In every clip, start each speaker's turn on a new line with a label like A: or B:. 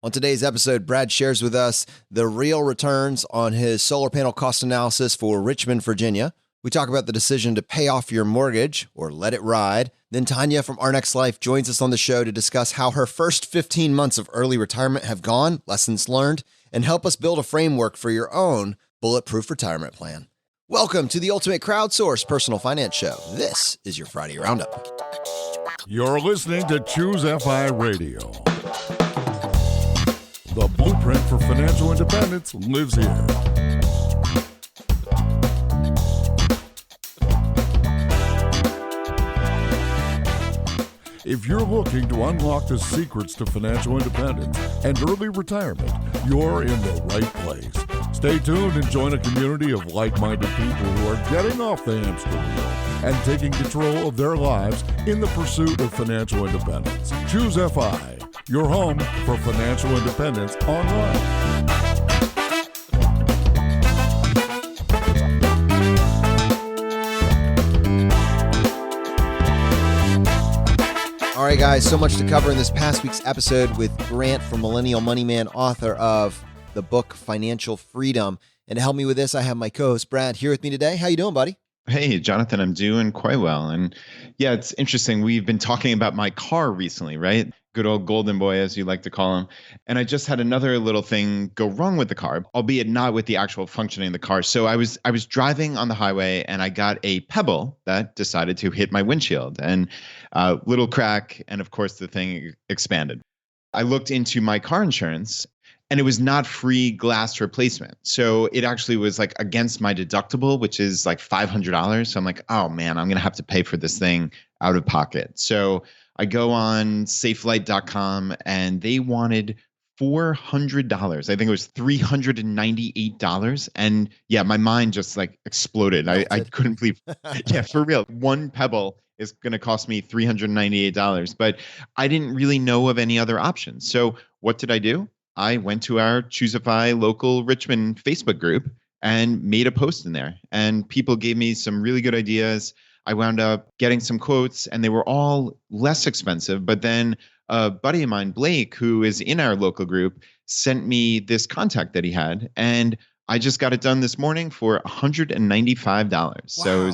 A: On today's episode, Brad shares with us the real returns on his solar panel cost analysis for Richmond, Virginia. We talk about the decision to pay off your mortgage or let it ride. Then Tanya from Our Next Life joins us on the show to discuss how her first 15 months of early retirement have gone, lessons learned, and help us build a framework for your own bulletproof retirement plan. Welcome to the ultimate crowdsourced personal finance show. This is your Friday Roundup.
B: You're listening to Choose FI Radio. The blueprint for financial independence lives here. If you're looking to unlock the secrets to financial independence and early retirement, you're in the right place. Stay tuned and join a community of like-minded people who are getting off the hamster wheel and taking control of their lives in the pursuit of financial independence. Choose FI, your home for financial independence online.
A: All right, guys, so much to cover in this past week's episode with Grant from Millennial Money Man, author of the book Financial Freedom. And to help me with this, I have my co-host Brad here with me today. How you doing, buddy?
C: Hey, Jonathan, I'm doing quite well. And yeah, it's interesting. We've been talking about my car recently, right? Good old golden boy, as you like to call him. And I just had another little thing go wrong with the car, albeit not with the actual functioning of the car. So I was driving on the highway and I got a pebble that decided to hit my windshield, and a little crack. And of course, the thing expanded. I looked into my car insurance and it was not free glass replacement. So it actually was like against my deductible, which is like $500. So I'm like, oh man, I'm going to have to pay for this thing out of pocket. So I go on safelight.com and they wanted $400. I think it was $398. And yeah, my mind just like exploded. I couldn't believe, yeah, for real. One pebble is going to cost me $398, but I didn't really know of any other options. So what did I do? I went to our Choosify local Richmond Facebook group and made a post in there, and people gave me some really good ideas. I wound up getting some quotes and they were all less expensive. But then a buddy of mine, Blake, who is in our local group, sent me this contact that he had. And I just got it done this morning for $195.
A: Wow.
C: So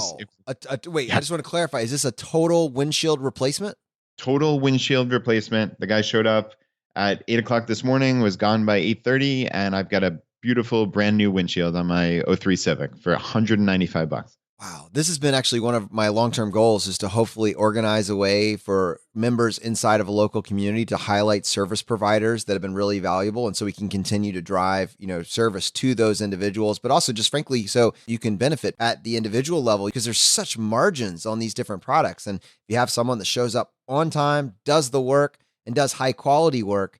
A: wait, I just want to clarify. Is this a total windshield replacement?
C: Total windshield replacement. The guy showed up at 8 o'clock this morning, was gone by 8:30. And I've got a beautiful brand new windshield on my '03 Civic for $195.
A: Wow. This has been actually one of my long-term goals, is to hopefully organize a way for members inside of a local community to highlight service providers that have been really valuable. And so we can continue to drive, service to those individuals, but also just frankly, so you can benefit at the individual level, because there's such margins on these different products. And if you have someone that shows up on time, does the work, and does high quality work,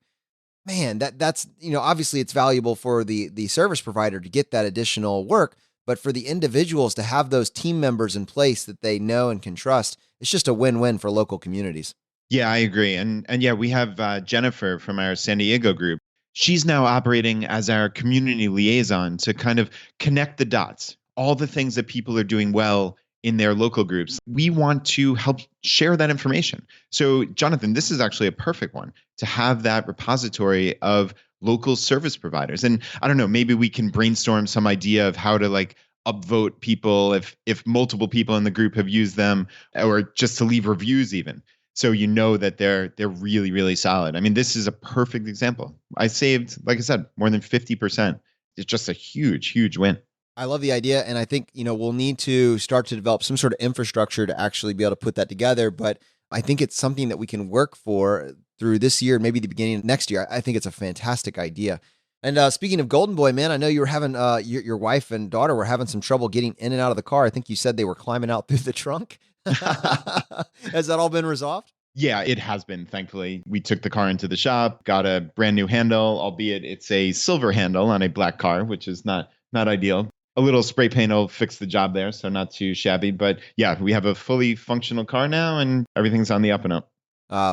A: man, that's, obviously it's valuable for the service provider to get that additional work. But for the individuals to have those team members in place that they know and can trust, it's just a win-win for local communities.
C: Yeah, I agree. And yeah, we have Jennifer from our San Diego group. She's now operating as our community liaison to kind of connect the dots, all the things that people are doing well in their local groups. We want to help share that information. So Jonathan, this is actually a perfect one to have that repository of local service providers. And I don't know, maybe we can brainstorm some idea of how to like upvote people if multiple people in the group have used them, or just to leave reviews even. So you know that they're really, really solid. I mean, this is a perfect example. I saved, like I said, more than 50%. It's just a huge, huge win.
A: I love the idea. And I think, we'll need to start to develop some sort of infrastructure to actually be able to put that together. But I think it's something that we can work for through this year, maybe the beginning of next year. I think it's a fantastic idea. And speaking of Golden Boy, man, I know you were having, your wife and daughter were having some trouble getting in and out of the car. I think you said they were climbing out through the trunk. Has that all been resolved?
C: Yeah, it has been, thankfully. We took the car into the shop, got a brand new handle, albeit it's a silver handle on a black car, which is not ideal. A little spray paint will fix the job there, so not too shabby. But yeah, we have a fully functional car now and everything's on the up and up.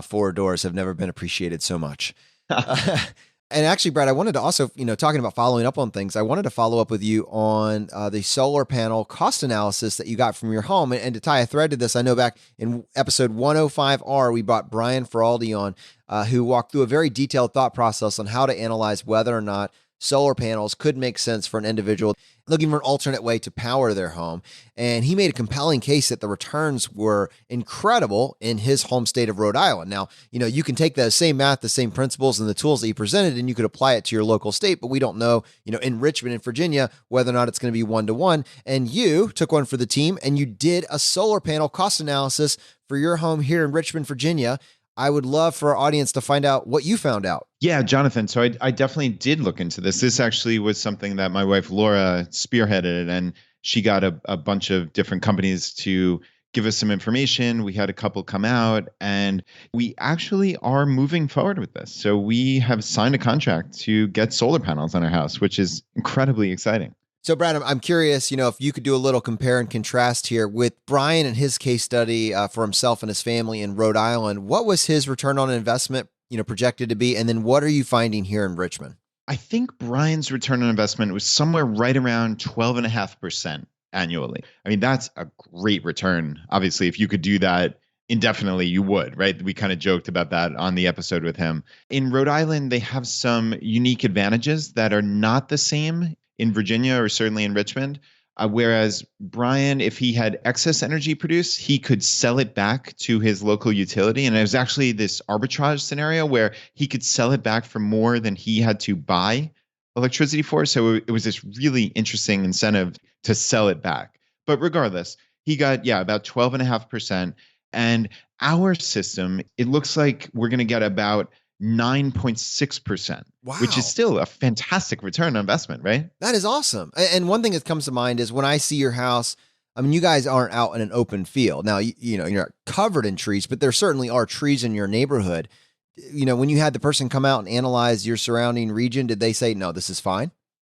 A: 4 doors have never been appreciated so much. And actually, Brad, I wanted to also, talking about following up on things, I wanted to follow up with you on the solar panel cost analysis that you got from your home. And to tie a thread to this, I know back in episode 105R, we brought Brian Feraldi on, who walked through a very detailed thought process on how to analyze whether or not solar panels could make sense for an individual looking for an alternate way to power their home. And he made a compelling case that the returns were incredible in his home state of Rhode Island. Now, you can take the same math, the same principles and the tools that he presented, and you could apply it to your local state, but we don't know, in Richmond and Virginia, whether or not it's going to be 1-to-1. And you took one for the team and you did a solar panel cost analysis for your home here in Richmond, Virginia. I would love for our audience to find out what you found out.
C: Yeah, Jonathan. So I definitely did look into this. This actually was something that my wife, Laura, spearheaded, and she got a bunch of different companies to give us some information. We had a couple come out, and we actually are moving forward with this. So we have signed a contract to get solar panels on our house, which is incredibly exciting.
A: So, Brad, I'm curious, if you could do a little compare and contrast here with Brian and his case study for himself and his family in Rhode Island. What was his return on investment, projected to be? And then what are you finding here in Richmond?
C: I think Brian's return on investment was somewhere right around 12.5% annually. I mean, that's a great return. Obviously, if you could do that indefinitely, you would, right? We kind of joked about that on the episode with him. In Rhode Island, they have some unique advantages that are not the same in Virginia or certainly in Richmond. Whereas Brian, if he had excess energy produced, he could sell it back to his local utility. And it was actually this arbitrage scenario where he could sell it back for more than he had to buy electricity for. So it was this really interesting incentive to sell it back. But regardless, he got, about 12.5%. And our system, it looks like we're going to get about 9.6%,
A: Wow.
C: which is still a fantastic return on investment, right?
A: That is awesome. And one thing that comes to mind is when I see your house, I mean, you guys aren't out in an open field. Now, you're not covered in trees, but there certainly are trees in your neighborhood. When you had the person come out and analyze your surrounding region, did they say, no, this is fine?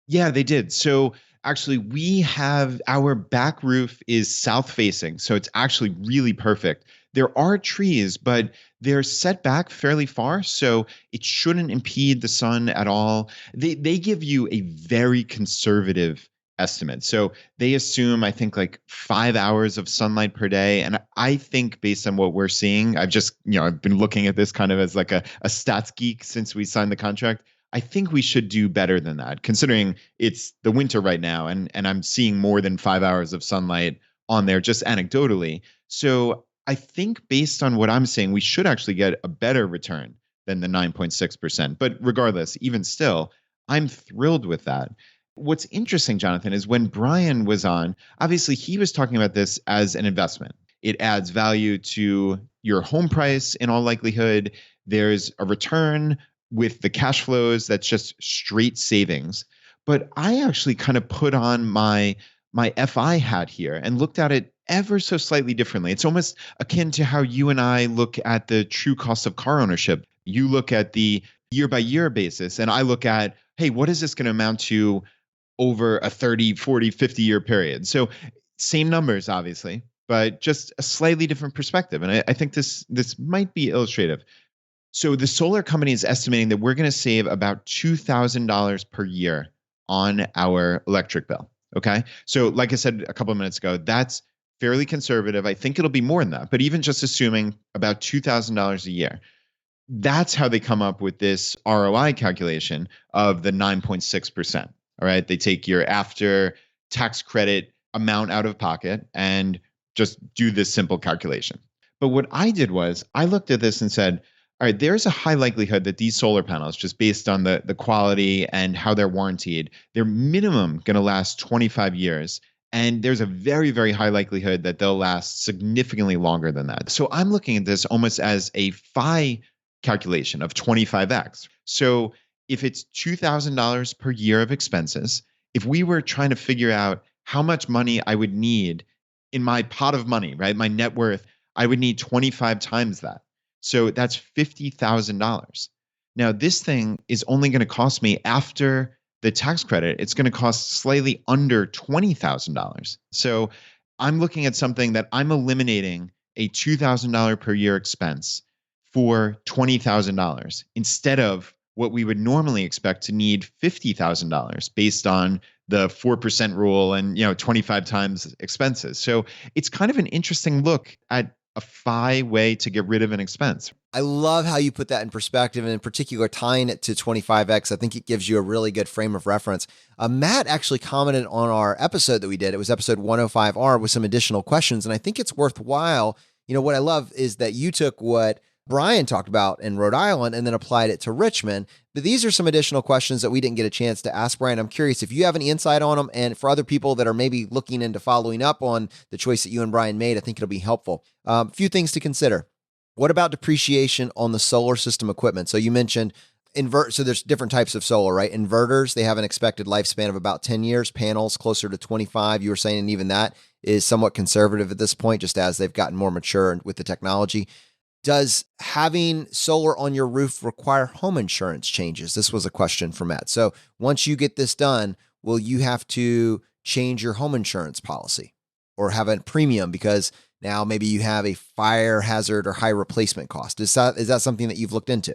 C: Yeah, they did. So actually, we have our back roof is south facing. So it's actually really perfect. There are trees, but they're set back fairly far, so it shouldn't impede the sun at all. They give you a very conservative estimate. So they assume, I think, like 5 hours of sunlight per day. And I think based on what we're seeing, I've been looking at this kind of as like a stats geek since we signed the contract. I think we should do better than that, considering it's the winter right now, and I'm seeing more than 5 hours of sunlight on there just anecdotally. So I think based on what I'm saying, we should actually get a better return than the 9.6%. But regardless, even still, I'm thrilled with that. What's interesting, Jonathan, is when Brian was on, obviously he was talking about this as an investment. It adds value to your home price in all likelihood. There's a return with the cash flows that's just straight savings. But I actually kind of put on my FI hat here and looked at it ever so slightly differently. It's almost akin to how you and I look at the true cost of car ownership. You look at the year by year basis, and I look at, hey, what is this going to amount to over a 30, 40, 50-year period? So same numbers, obviously, but just a slightly different perspective. And I think this might be illustrative. So the solar company is estimating that we're going to save about $2,000 per year on our electric bill. Okay. So like I said a couple of minutes ago, that's fairly conservative. I think it'll be more than that, but even just assuming about $2,000 a year, that's how they come up with this ROI calculation of the 9.6%. All right. They take your after tax credit amount out of pocket and just do this simple calculation. But what I did was I looked at this and said, all right, there's a high likelihood that these solar panels, just based on the quality and how they're warranted, they're minimum going to last 25 years. And there's a very, very high likelihood that they'll last significantly longer than that. So I'm looking at this almost as a phi calculation of 25x. So if it's $2,000 per year of expenses, if we were trying to figure out how much money I would need in my pot of money, right, my net worth, I would need 25 times that. So that's $50,000. Now, this thing is only going to cost me after the tax credit, it's going to cost slightly under $20,000. So I'm looking at something that I'm eliminating a $2,000 per year expense for $20,000 instead of what we would normally expect to need $50,000 based on the 4% rule and 25 times expenses. So it's kind of an interesting look at a FI way to get rid of an expense.
A: I love how you put that in perspective, and in particular, tying it to 25X. I think it gives you a really good frame of reference. Matt actually commented on our episode that we did. It was episode 105R with some additional questions, and I think it's worthwhile. What I love is that you took what Brian talked about in Rhode Island and then applied it to Richmond. But these are some additional questions that we didn't get a chance to ask Brian. I'm curious if you have any insight on them, and for other people that are maybe looking into following up on the choice that you and Brian made, I think it'll be helpful. A few things to consider. What about depreciation on the solar system equipment? So you mentioned so there's different types of solar, right? Inverters, they have an expected lifespan of about 10 years, panels closer to 25. You were saying, and even that is somewhat conservative at this point, just as they've gotten more mature with the technology. Does having solar on your roof require home insurance changes? This was a question from Matt. So once you get this done, will you have to change your home insurance policy or have a premium because now maybe you have a fire hazard or high replacement cost? Is that something that you've looked into?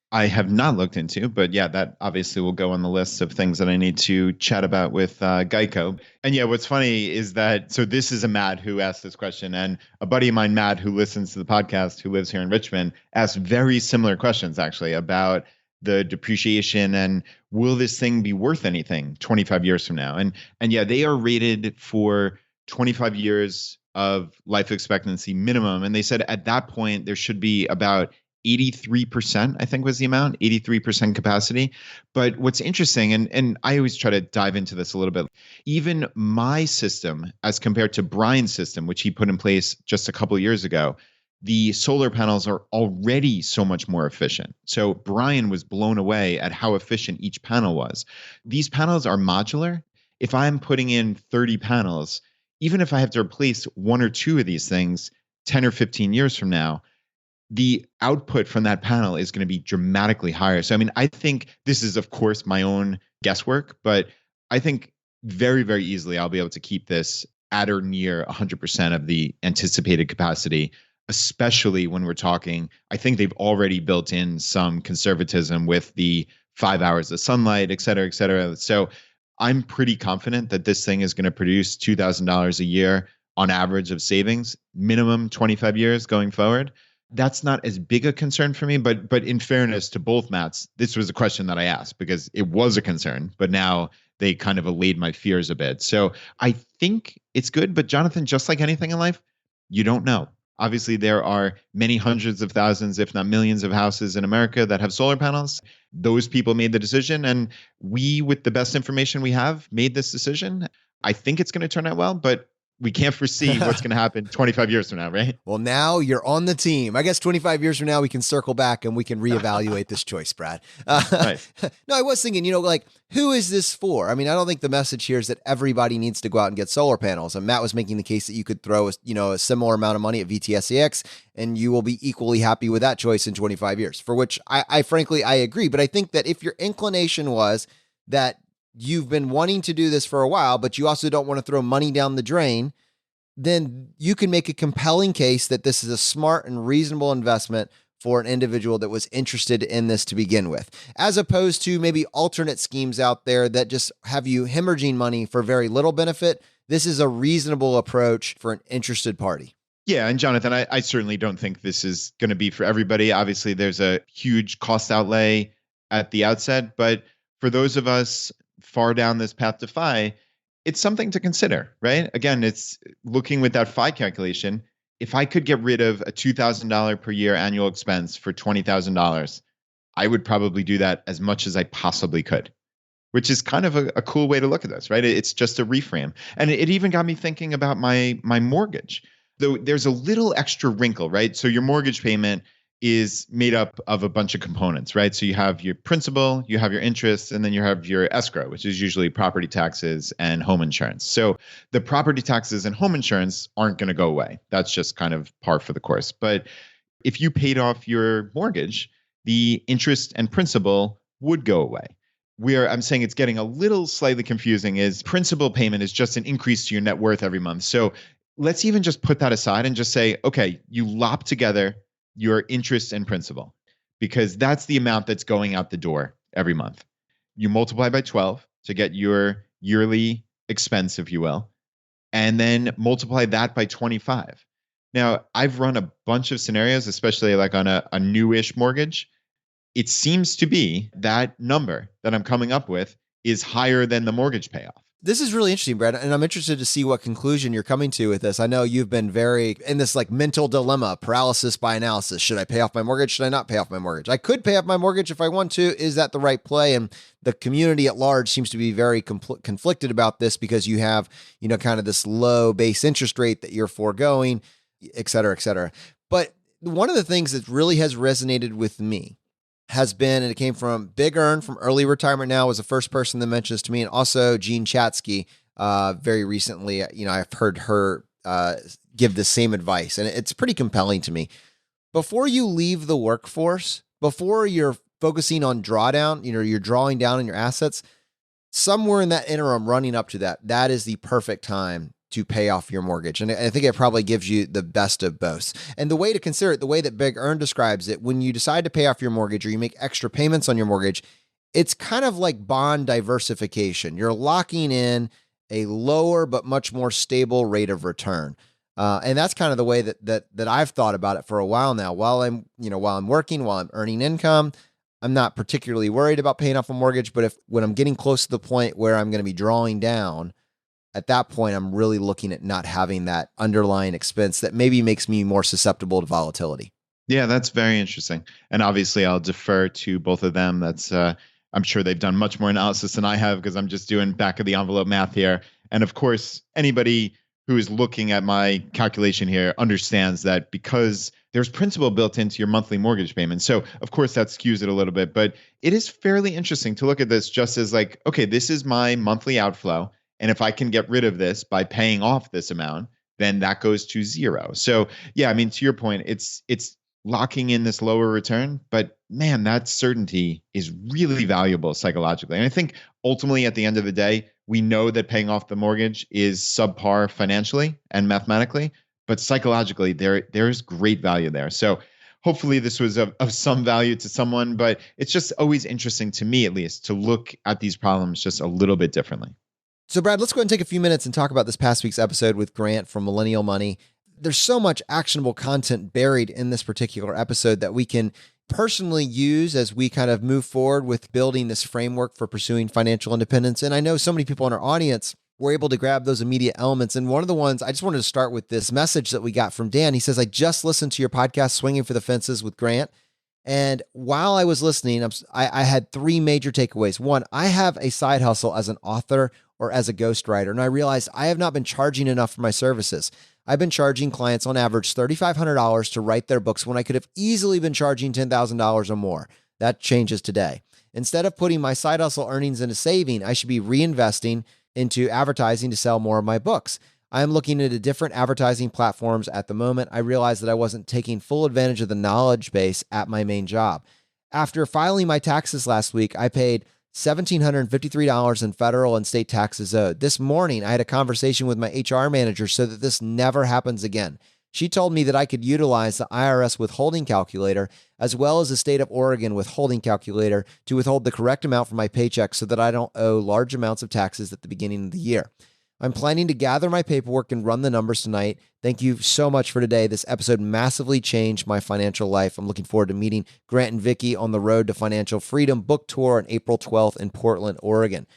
C: I have not looked into, but yeah, that obviously will go on the list of things that I need to chat about with Geico. And yeah, what's funny is that, so this is a Matt who asked this question, and a buddy of mine, Matt, who listens to the podcast, who lives here in Richmond, asked very similar questions actually about the depreciation and will this thing be worth anything 25 years from now? And yeah, they are rated for 25 years of life expectancy minimum. And they said at that point, there should be about 83%, I think was the amount, 83% capacity. But what's interesting, and I always try to dive into this a little bit, even my system as compared to Brian's system, which he put in place just a couple of years ago, the solar panels are already so much more efficient. So Brian was blown away at how efficient each panel was. These panels are modular. If I'm putting in 30 panels, even if I have to replace one or two of these things 10 or 15 years from now, the output from that panel is going to be dramatically higher. So, I mean, I think this is, of course, my own guesswork, but I think very, very easily I'll be able to keep this at or near 100% of the anticipated capacity, especially when we're talking, I think they've already built in some conservatism with the 5 hours of sunlight, et cetera, et cetera. So I'm pretty confident that this thing is going to produce $2,000 a year on average of savings, minimum 25 years going forward. That's not as big a concern for me, but in fairness to both Matts, this was a question that I asked because it was a concern, but now they kind of allayed my fears a bit. So I think it's good, but Jonathan, just like anything in life, you don't know. Obviously, there are many hundreds of thousands, if not millions of houses in America that have solar panels. Those people made the decision, and we, with the best information we have, made this decision. I think it's going to turn out well, but we can't foresee what's going to happen 25 years from now, right?
A: Well, now you're on the team. I guess 25 years from now, we can circle back and we can reevaluate this choice, Brad.
C: Right.
A: No, I was thinking, who is this for? I mean, I don't think the message here is that everybody needs to go out and get solar panels. And Matt was making the case that you could throw a similar amount of money at VTSEX and you will be equally happy with that choice in 25 years, for which I frankly, I agree. But I think that if your inclination was that you've been wanting to do this for a while, but you also don't want to throw money down the drain, then you can make a compelling case that this is a smart and reasonable investment for an individual that was interested in this to begin with, as opposed to maybe alternate schemes out there that just have you hemorrhaging money for very little benefit. This is a reasonable approach for an interested party.
C: Yeah. And Jonathan, I certainly don't think this is going to be for everybody. Obviously, there's a huge cost outlay at the outset, but for those of us far down this path to FI, it's something to consider, right? Again, it's looking with that FI calculation. If I could get rid of a $2,000 per year annual expense for $20,000, I would probably do that as much as I possibly could, which is kind of a cool way to look at this, right? It's just a reframe. And it even got me thinking about my mortgage, though there's a little extra wrinkle, right? So your mortgage payment is made up of a bunch of components, right? So you have your principal, you have your interest, and then you have your escrow, which is usually property taxes and home insurance. So the property taxes and home insurance aren't going to go away. That's just kind of par for the course. But if you paid off your mortgage, the interest and principal would go away. Where I'm saying it's getting a little slightly confusing is principal payment is just an increase to your net worth every month. So let's even just put that aside and just say, okay, you lop together your interest and principal. because that's the amount that's going out the door every month. You multiply by 12 to get your yearly expense, if you will, and then multiply that by 25. Now, I've run a bunch of scenarios, especially like on a newish mortgage. It seems to be that number that I'm coming up with is higher than the mortgage payoff.
A: This is really interesting, Brad, and I'm interested to see what conclusion you're coming to with this. I know you've been very in this like mental dilemma, paralysis by analysis. Should I pay off my mortgage? Should I not pay off my mortgage? I could pay off my mortgage if I want to. Is that the right play? And the community at large seems to be very conflicted about this because you have, kind of this low base interest rate that you're foregoing, et cetera, et cetera. But one of the things that really has resonated with me has been, and it came from Big Earn from Early Retirement Now, was the first person that mentioned this to me, and also Jean Chatsky very recently. I've heard her give the same advice, and it's pretty compelling to me. Before you leave the workforce, before you're focusing on drawdown, you're drawing down on your assets, somewhere in that interim running up to that is the perfect time to pay off your mortgage. And I think it probably gives you the best of both. And the way to consider it, the way that Big Earn describes it, when you decide to pay off your mortgage or you make extra payments on your mortgage, it's kind of like bond diversification. You're locking in a lower but much more stable rate of return. And that's kind of the way that I've thought about it for a while now. While I'm working, while I'm earning income, I'm not particularly worried about paying off a mortgage. But when I'm getting close to the point where I'm going to be drawing down, at that point, I'm really looking at not having that underlying expense that maybe makes me more susceptible to volatility.
C: Yeah, that's very interesting. And obviously, I'll defer to both of them. That's I'm sure they've done much more analysis than I have because I'm just doing back of the envelope math here. And of course, anybody who is looking at my calculation here understands that because there's principal built into your monthly mortgage payment. So of course that skews it a little bit, but it is fairly interesting to look at this just as like, okay, this is my monthly outflow. And if I can get rid of this by paying off this amount, then that goes to zero. So yeah, I mean, to your point, it's locking in this lower return, but man, that certainty is really valuable psychologically. And I think ultimately at the end of the day, we know that paying off the mortgage is subpar financially and mathematically, but psychologically there's great value there. So hopefully this was of some value to someone, but it's just always interesting to me, at least, to look at these problems just a little bit differently.
A: So Brad, let's go ahead and take a few minutes and talk about this past week's episode with Grant from Millennial Money. There's so much actionable content buried in this particular episode that we can personally use as we kind of move forward with building this framework for pursuing financial independence. And I know so many people in our audience were able to grab those immediate elements. And one of the ones, I just wanted to start with this message that we got from Dan. He says, I just listened to your podcast, Swinging for the Fences with Grant. And while I was listening, I had three major takeaways. One, I have a side hustle as an author or as a ghostwriter, and I realized I have not been charging enough for my services. I've been charging clients on average $3,500 to write their books when I could have easily been charging $10,000 or more. That changes today. Instead of putting my side hustle earnings into saving, I should be reinvesting into advertising to sell more of my books. I am looking into different advertising platforms at the moment. I realized that I wasn't taking full advantage of the knowledge base at my main job. After filing my taxes last week, I paid $1,753 in federal and state taxes owed. This morning, I had a conversation with my HR manager so that this never happens again. She told me that I could utilize the IRS withholding calculator as well as the state of Oregon withholding calculator to withhold the correct amount from my paycheck so that I don't owe large amounts of taxes at the beginning of the year. I'm planning to gather my paperwork and run the numbers tonight. Thank you so much for today. This episode massively changed my financial life. I'm looking forward to meeting Grant and Vicky on the Road to Financial Freedom book tour on April 12th in Portland, Oregon.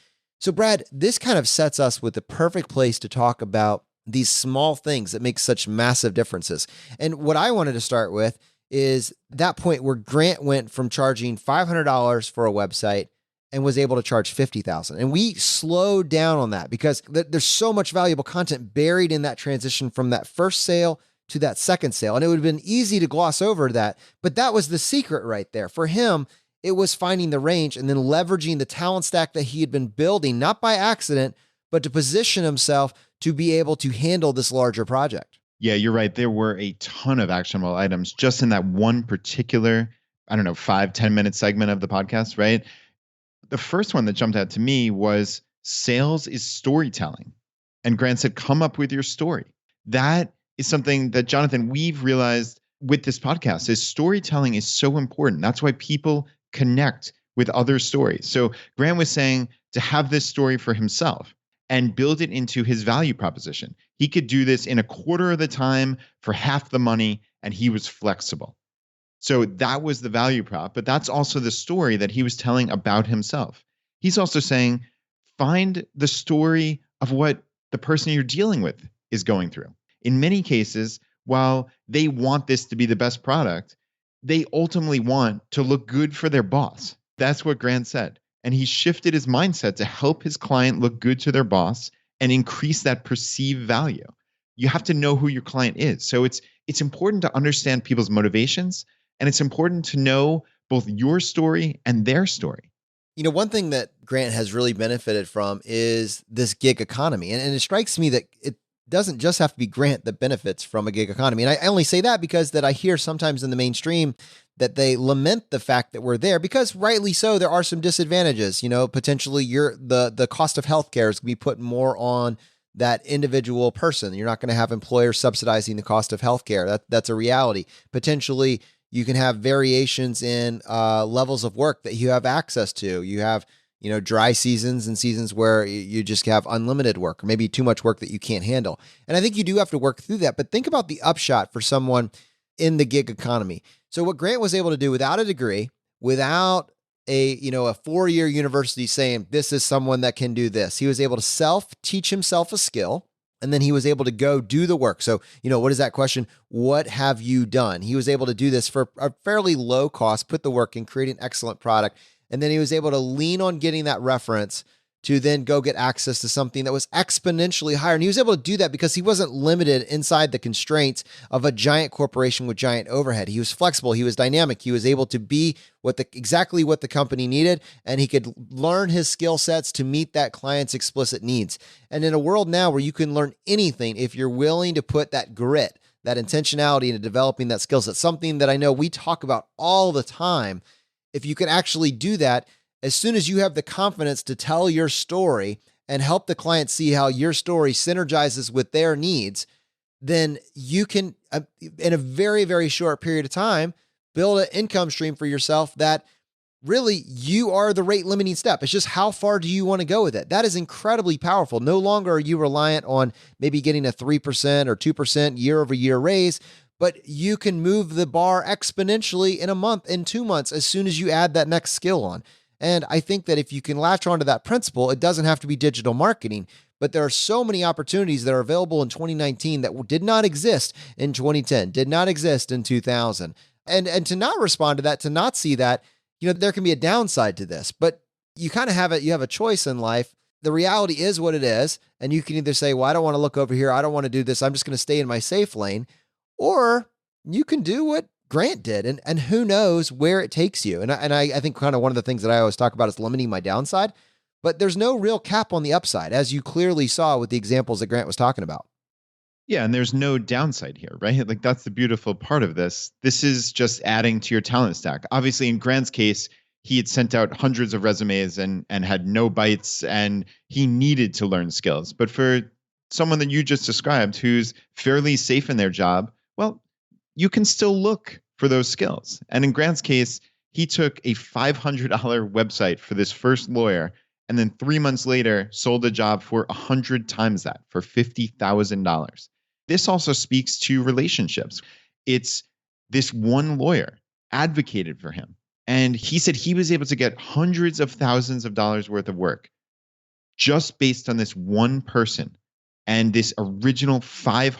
A: So Brad, this kind of sets us with the perfect place to talk about these small things that make such massive differences. And what I wanted to start with is that point where Grant went from charging $500 for a website and was able to charge $50,000. And we slowed down on that because there's so much valuable content buried in that transition from that first sale to that second sale. And it would have been easy to gloss over that, but that was the secret right there. For him, it was finding the range and then leveraging the talent stack that he had been building, not by accident, but to position himself to be able to handle this larger project.
C: Yeah, you're right. There were a ton of actionable items just in that one particular, 5-10 minute segment of the podcast, right? The first one that jumped out to me was sales is storytelling. And Grant said, come up with your story. That is something that, Jonathan, we've realized with this podcast is storytelling is so important. That's why people connect with other stories. So Grant was saying to have this story for himself and build it into his value proposition. He could do this in a quarter of the time for half the money, and he was flexible. So that was the value prop, but that's also the story that he was telling about himself. He's also saying, find the story of what the person you're dealing with is going through. In many cases, while they want this to be the best product, they ultimately want to look good for their boss. That's what Grant said. And he shifted his mindset to help his client look good to their boss and increase that perceived value. You have to know who your client is. So it's important to understand people's motivations, and it's important to know both your story and their story.
A: One thing that Grant has really benefited from is this gig economy. And it strikes me that it doesn't just have to be Grant that benefits from a gig economy. And I only say that because that I hear sometimes in the mainstream that they lament the fact that we're there, because rightly so, there are some disadvantages. Potentially the cost of healthcare is going to be put more on that individual person. You're not going to have employers subsidizing the cost of healthcare. That's a reality. Potentially, you can have variations in levels of work that you have access to. You have, dry seasons and seasons where you just have unlimited work, or maybe too much work that you can't handle. And I think you do have to work through that. But think about the upshot for someone in the gig economy. So what Grant was able to do without a degree, without a 4-year university saying this is someone that can do this, he was able to teach himself a skill. And then he was able to go do the work. So, what is that question? What have you done? He was able to do this for a fairly low cost, put the work in, create an excellent product. And then he was able to lean on getting that reference to then go get access to something that was exponentially higher. And he was able to do that because he wasn't limited inside the constraints of a giant corporation with giant overhead. He was flexible. He was dynamic. He was able to be exactly what the company needed, and he could learn his skill sets to meet that client's explicit needs. And in a world now where you can learn anything, if you're willing to put that grit, that intentionality into developing that skill set, something that I know we talk about all the time, if you can actually do that, as soon as you have the confidence to tell your story and help the client see how your story synergizes with their needs, then you can, in a very, very short period of time, build an income stream for yourself that really you are the rate limiting step. It's just how far do you want to go with it? That is incredibly powerful. No longer are you reliant on maybe getting a 3% or 2% year over year raise, but you can move the bar exponentially in a month, in 2 months, as soon as you add that next skill on. And I think that if you can latch onto that principle, it doesn't have to be digital marketing, but there are so many opportunities that are available in 2019 that did not exist in 2010, did not exist in 2000. And to not respond to that, to not see that, there can be a downside to this, but you kind of have it. You have a choice in life. The reality is what it is. And you can either say, well, I don't want to look over here. I don't want to do this. I'm just going to stay in my safe lane. Or you can do what Grant did, and who knows where it takes you. And I think kind of one of the things that I always talk about is limiting my downside, but there's no real cap on the upside, as you clearly saw with the examples that Grant was talking about.
C: Yeah, and there's no downside here, right? Like that's the beautiful part of this. This is just adding to your talent stack. Obviously, in Grant's case, he had sent out hundreds of resumes and had no bites, and he needed to learn skills. But for someone that you just described who's fairly safe in their job, well, you can still look for those skills. And in Grant's case, he took a $500 website for this first lawyer, and then 3 months later sold a job for 100 times that, for $50,000. This also speaks to relationships. It's this one lawyer advocated for him. And he said he was able to get hundreds of thousands of dollars worth of work just based on this one person and this original $500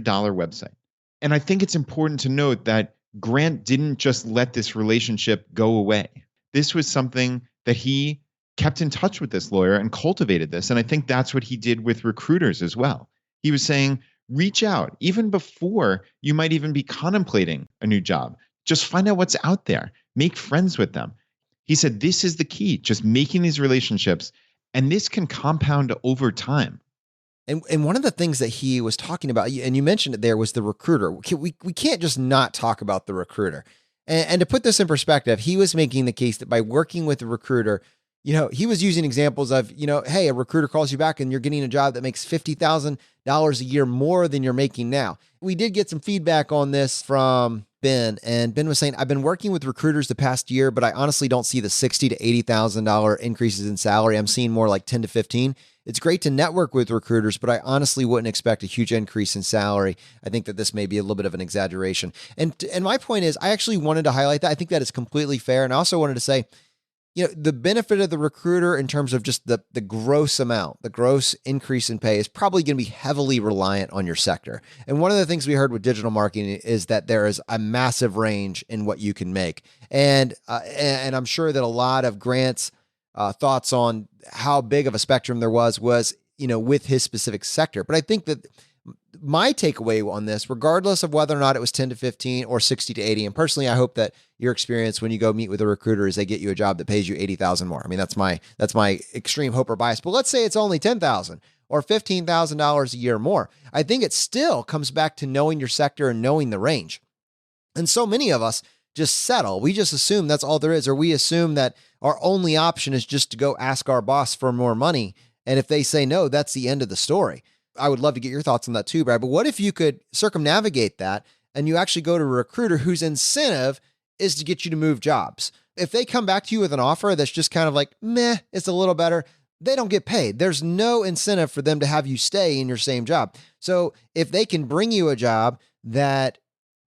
C: website. And I think it's important to note that Grant didn't just let this relationship go away. This was something that he kept in touch with this lawyer and cultivated this. And I think that's what he did with recruiters as well. He was saying, reach out even before you might even be contemplating a new job. Just find out what's out there. Make friends with them. He said, this is the key, just making these relationships. And this can compound over time.
A: And one of the things that he was talking about, and you mentioned it there, was the recruiter. We can't just not talk about the recruiter. And to put this in perspective, he was making the case that by working with a recruiter, he was using examples of, hey, a recruiter calls you back and you're getting a job that makes $50,000 a year more than you're making now. We did get some feedback on this from Ben, and Ben was saying, I've been working with recruiters the past year, but I honestly don't see the $60,000 to $80,000 increases in salary. I'm seeing more like 10 to 15. It's great to network with recruiters, but I honestly wouldn't expect a huge increase in salary. I think that this may be a little bit of an exaggeration. And my point is, I actually wanted to highlight that. I think that is completely fair. And I also wanted to say, the benefit of the recruiter in terms of just the gross amount, the gross increase in pay is probably going to be heavily reliant on your sector. And one of the things we heard with digital marketing is that there is a massive range in what you can make. And I'm sure that a lot of Grant's thoughts on how big of a spectrum there was, with his specific sector. But I think that my takeaway on this, regardless of whether or not it was 10 to 15 or 60 to 80, and personally, I hope that your experience when you go meet with a recruiter is they get you a job that pays you 80,000 more. I mean, that's my extreme hope or bias. But let's say it's only 10,000 or $15,000 a year more. I think it still comes back to knowing your sector and knowing the range. And so many of us just settle. We just assume that's all there is, or we assume that our only option is just to go ask our boss for more money. And if they say no, that's the end of the story. I would love to get your thoughts on that too, Brad. But what if you could circumnavigate that and you actually go to a recruiter whose incentive is to get you to move jobs? If they come back to you with an offer that's just kind of like, meh, it's a little better, they don't get paid. There's no incentive for them to have you stay in your same job. So if they can bring you a job that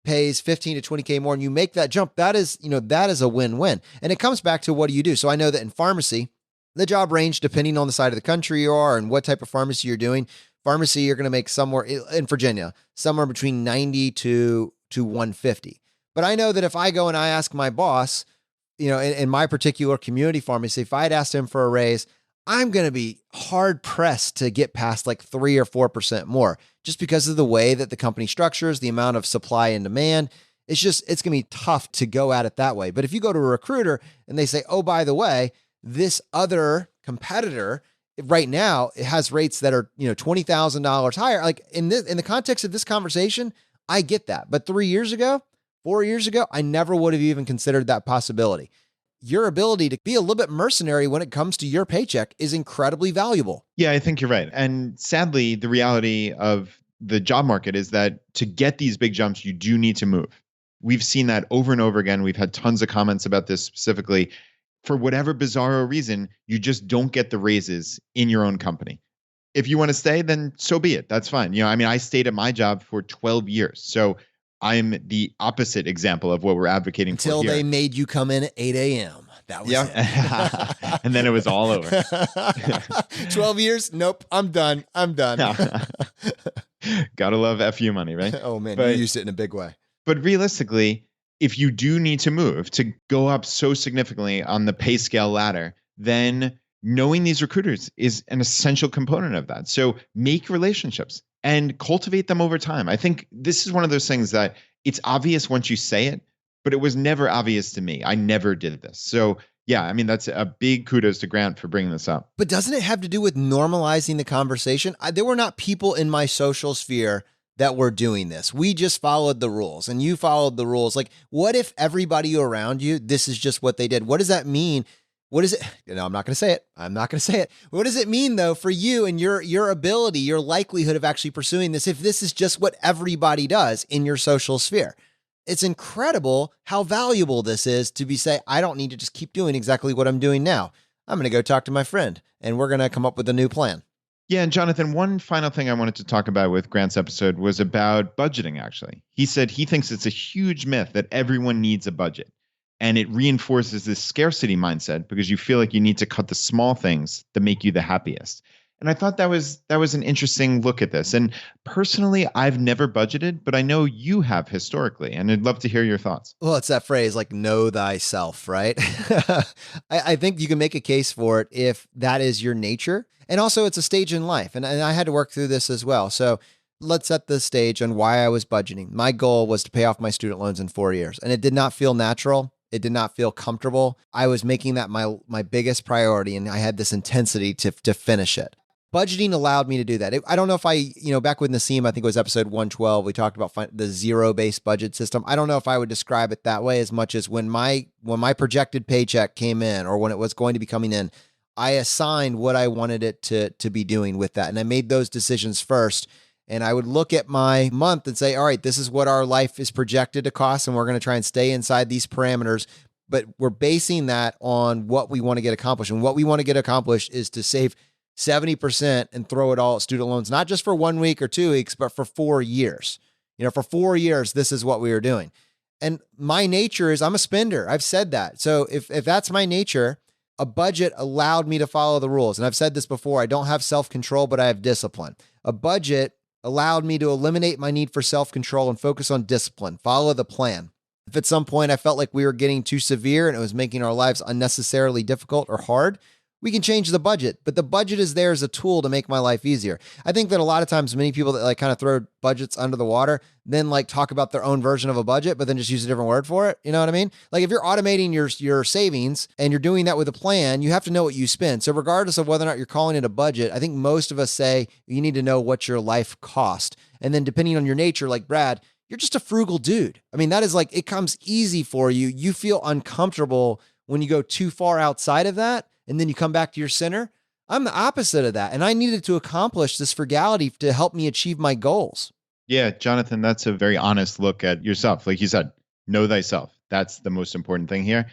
A: pays 15 to 20K more and you make that jump, that is a win-win. And it comes back to what do you do? So I know that in pharmacy, the job range, depending on the side of the country you are and what type of pharmacy you're doing, pharmacy, you're going to make somewhere in Virginia, somewhere between 90 to 150. But I know that if I go and I ask my boss, in my particular community pharmacy, if I'd asked him for a raise, I'm going to be hard pressed to get past like 3 or 4% more just because of the way that the company structures, the amount of supply and demand. It's going to be tough to go at it that way. But if you go to a recruiter and they say, oh, by the way, this other competitor right now, it has rates that are, $20,000 higher. Like in the context of this conversation, I get that. But 4 years ago, I never would have even considered that possibility. Your ability to be a little bit mercenary when it comes to your paycheck is incredibly valuable.
C: Yeah, I think you're right. And sadly, the reality of the job market is that to get these big jumps, you do need to move. We've seen that over and over again. We've had tons of comments about this specifically. For whatever bizarre reason, you just don't get the raises in your own company. If you want to stay, then so be it. That's fine. I stayed at my job for 12 years. So I'm the opposite example of what we're advocating for
A: until
C: here.
A: they made you come in at 8 a.m. That was it.
C: And then it was all over.
A: 12 years? Nope. I'm done.
C: Gotta love FU money, right?
A: Oh, man. You used it in a big way.
C: But realistically, if you do need to move to go up so significantly on the pay scale ladder, then knowing these recruiters is an essential component of that. So make relationships and cultivate them over time. I think this is one of those things that it's obvious once you say it, but it was never obvious to me. I never did this. So yeah, that's a big kudos to Grant for bringing this up.
A: But doesn't it have to do with normalizing the conversation? There were not people in my social sphere that were doing this. We just followed the rules and you followed the rules. Like, what if everybody around you, this is just what they did? What does that mean? What is it? I'm not going to say it. What does it mean though for you and your ability, your likelihood of actually pursuing this if this is just what everybody does in your social sphere? It's incredible how valuable this is to say, I don't need to just keep doing exactly what I'm doing now. I'm going to go talk to my friend and we're going to come up with a new plan.
C: Yeah, and Jonathan, one final thing I wanted to talk about with Grant's episode was about budgeting, actually. He said he thinks it's a huge myth that everyone needs a budget. And it reinforces this scarcity mindset because you feel like you need to cut the small things that make you the happiest. And I thought that was an interesting look at this. And personally, I've never budgeted, but I know you have historically, and I'd love to hear your thoughts.
A: Well, it's that phrase like know thyself, right? I think you can make a case for it if that is your nature. And also it's a stage in life. And I had to work through this as well. So let's set the stage on why I was budgeting. My goal was to pay off my student loans in 4 years, and it did not feel natural. It did not feel comfortable. I was making that my biggest priority, and I had this intensity to finish it. Budgeting allowed me to do that. I don't know if back with Nassim, I think it was episode 112, we talked about the zero-based budget system. I don't know if I would describe it that way as much as when my projected paycheck came in or when it was going to be coming in, I assigned what I wanted it to be doing with that. And I made those decisions first. And I would look at my month and say, all right, this is what our life is projected to cost. And we're going to try and stay inside these parameters. But we're basing that on what we want to get accomplished. And what we want to get accomplished is to save 70% and throw it all at student loans, not just for 1 week or 2 weeks, but for 4 years. For 4 years, this is what we are doing. And my nature is I'm a spender. I've said that. So if that's my nature, a budget allowed me to follow the rules. And I've said this before, I don't have self-control, but I have discipline. A budget allowed me to eliminate my need for self-control and focus on discipline, follow the plan. If at some point I felt like we were getting too severe and it was making our lives unnecessarily difficult or hard, we can change the budget, but the budget is there as a tool to make my life easier. I think that a lot of times many people that kind of throw budgets under the water, then talk about their own version of a budget, but then just use a different word for it. You know what I mean? If you're automating your savings and you're doing that with a plan, you have to know what you spend. So regardless of whether or not you're calling it a budget, I think most of us say you need to know what your life cost. And then depending on your nature, like Brad, you're just a frugal dude. That is it comes easy for you. You feel uncomfortable when you go too far outside of that. And then you come back to your center. I'm the opposite of that. And I needed to accomplish this frugality to help me achieve my goals.
C: Yeah, Jonathan, that's a very honest look at yourself. Like you said, know thyself. That's the most important thing here.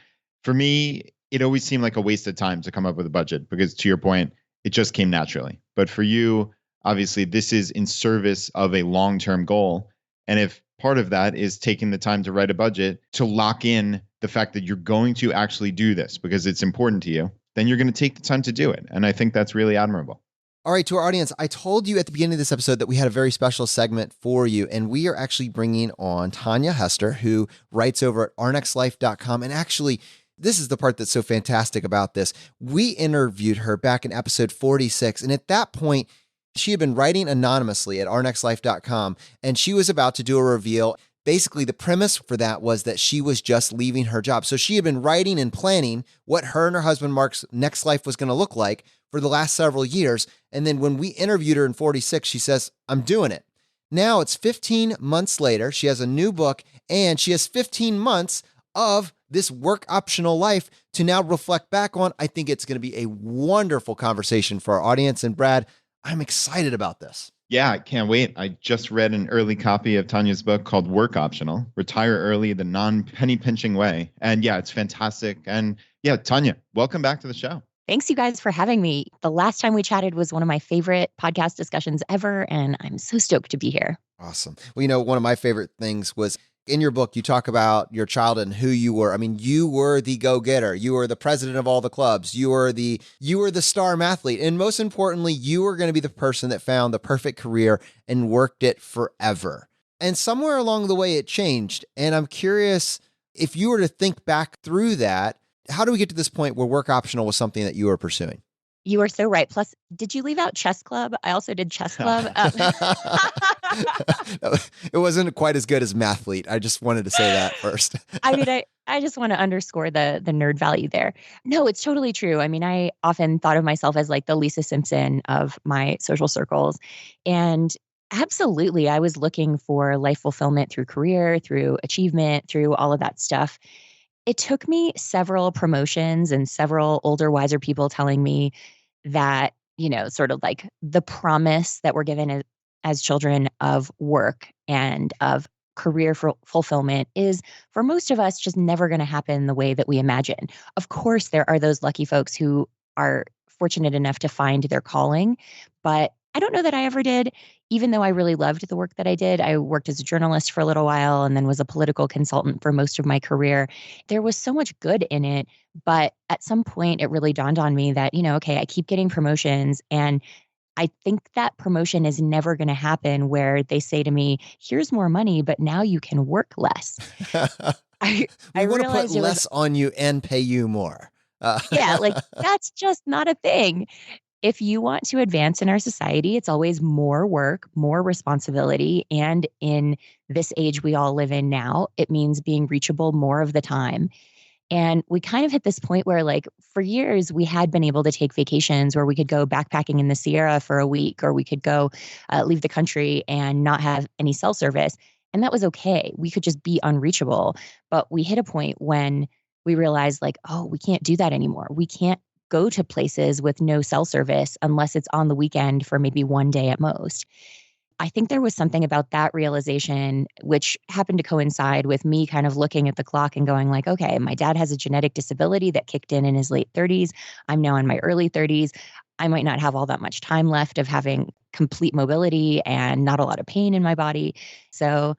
C: For me, it always seemed like a waste of time to come up with a budget because to your point, it just came naturally. But for you, obviously, this is in service of a long-term goal. And if part of that is taking the time to write a budget to lock in the fact that you're going to actually do this because it's important to you, then you're going to take the time to do it. And I think that's really admirable.
A: All right, to our audience, I told you at the beginning of this episode that we had a very special segment for you, and we are actually bringing on Tanya Hester, who writes over at ournextlife.com. And actually, this is the part that's so fantastic about this. We interviewed her back in episode 46, and at that point, she had been writing anonymously at ournextlife.com, and she was about to do a reveal. Basically, the premise for that was that she was just leaving her job. So she had been writing and planning what her and her husband Mark's next life was going to look like for the last several years. And then when we interviewed her in 46, she says, I'm doing it. Now it's 15 months later. She has a new book and she has 15 months of this work optional life to now reflect back on. I think it's going to be a wonderful conversation for our audience. And Brad, I'm excited about this.
C: Yeah, I can't wait. I just read an early copy of Tanya's book called Work Optional, Retire Early, the Non-Penny Pinching Way. And yeah, it's fantastic. And yeah, Tanya, welcome back to the show.
D: Thanks, you guys, for having me. The last time we chatted was one of my favorite podcast discussions ever, and I'm so stoked to be here.
A: Awesome. Well, one of my favorite things was in your book, you talk about your childhood and who you were. You were the go-getter. You were the president of all the clubs. You were the star mathlete. And most importantly, you were going to be the person that found the perfect career and worked it forever. And somewhere along the way, it changed. And I'm curious, if you were to think back through that, how do we get to this point where work optional was something that you were pursuing?
D: You are so right. Plus, did you leave out chess club? I also did chess club.
A: It wasn't quite as good as mathlete. I just wanted to say that first.
D: I just want to underscore the nerd value there. No, it's totally true. I often thought of myself as like the Lisa Simpson of my social circles. And absolutely, I was looking for life fulfillment through career, through achievement, through all of that stuff. It took me several promotions and several older, wiser people telling me that, sort of like the promise that we're given as children of work and of career fulfillment is, for most of us, just never going to happen the way that we imagine. Of course, there are those lucky folks who are fortunate enough to find their calling, but I don't know that I ever did. Even though I really loved the work that I did, I worked as a journalist for a little while and then was a political consultant for most of my career. There was so much good in it, but at some point it really dawned on me that, okay, I keep getting promotions and I think that promotion is never going to happen where they say to me, here's more money, but now you can work less.
A: I want to put less on you and pay you more.
D: Yeah, that's just not a thing. If you want to advance in our society, it's always more work, more responsibility. And in this age we all live in now, it means being reachable more of the time. And we kind of hit this point where, for years, we had been able to take vacations where we could go backpacking in the Sierra for a week, or we could go leave the country and not have any cell service. And that was okay. We could just be unreachable. But we hit a point when we realized, we can't do that anymore. We can't go to places with no cell service unless it's on the weekend for maybe one day at most. I think there was something about that realization, which happened to coincide with me kind of looking at the clock and going like, okay, my dad has a genetic disability that kicked in his late 30s. I'm now in my early 30s. I might not have all that much time left of having complete mobility and not a lot of pain in my body. So,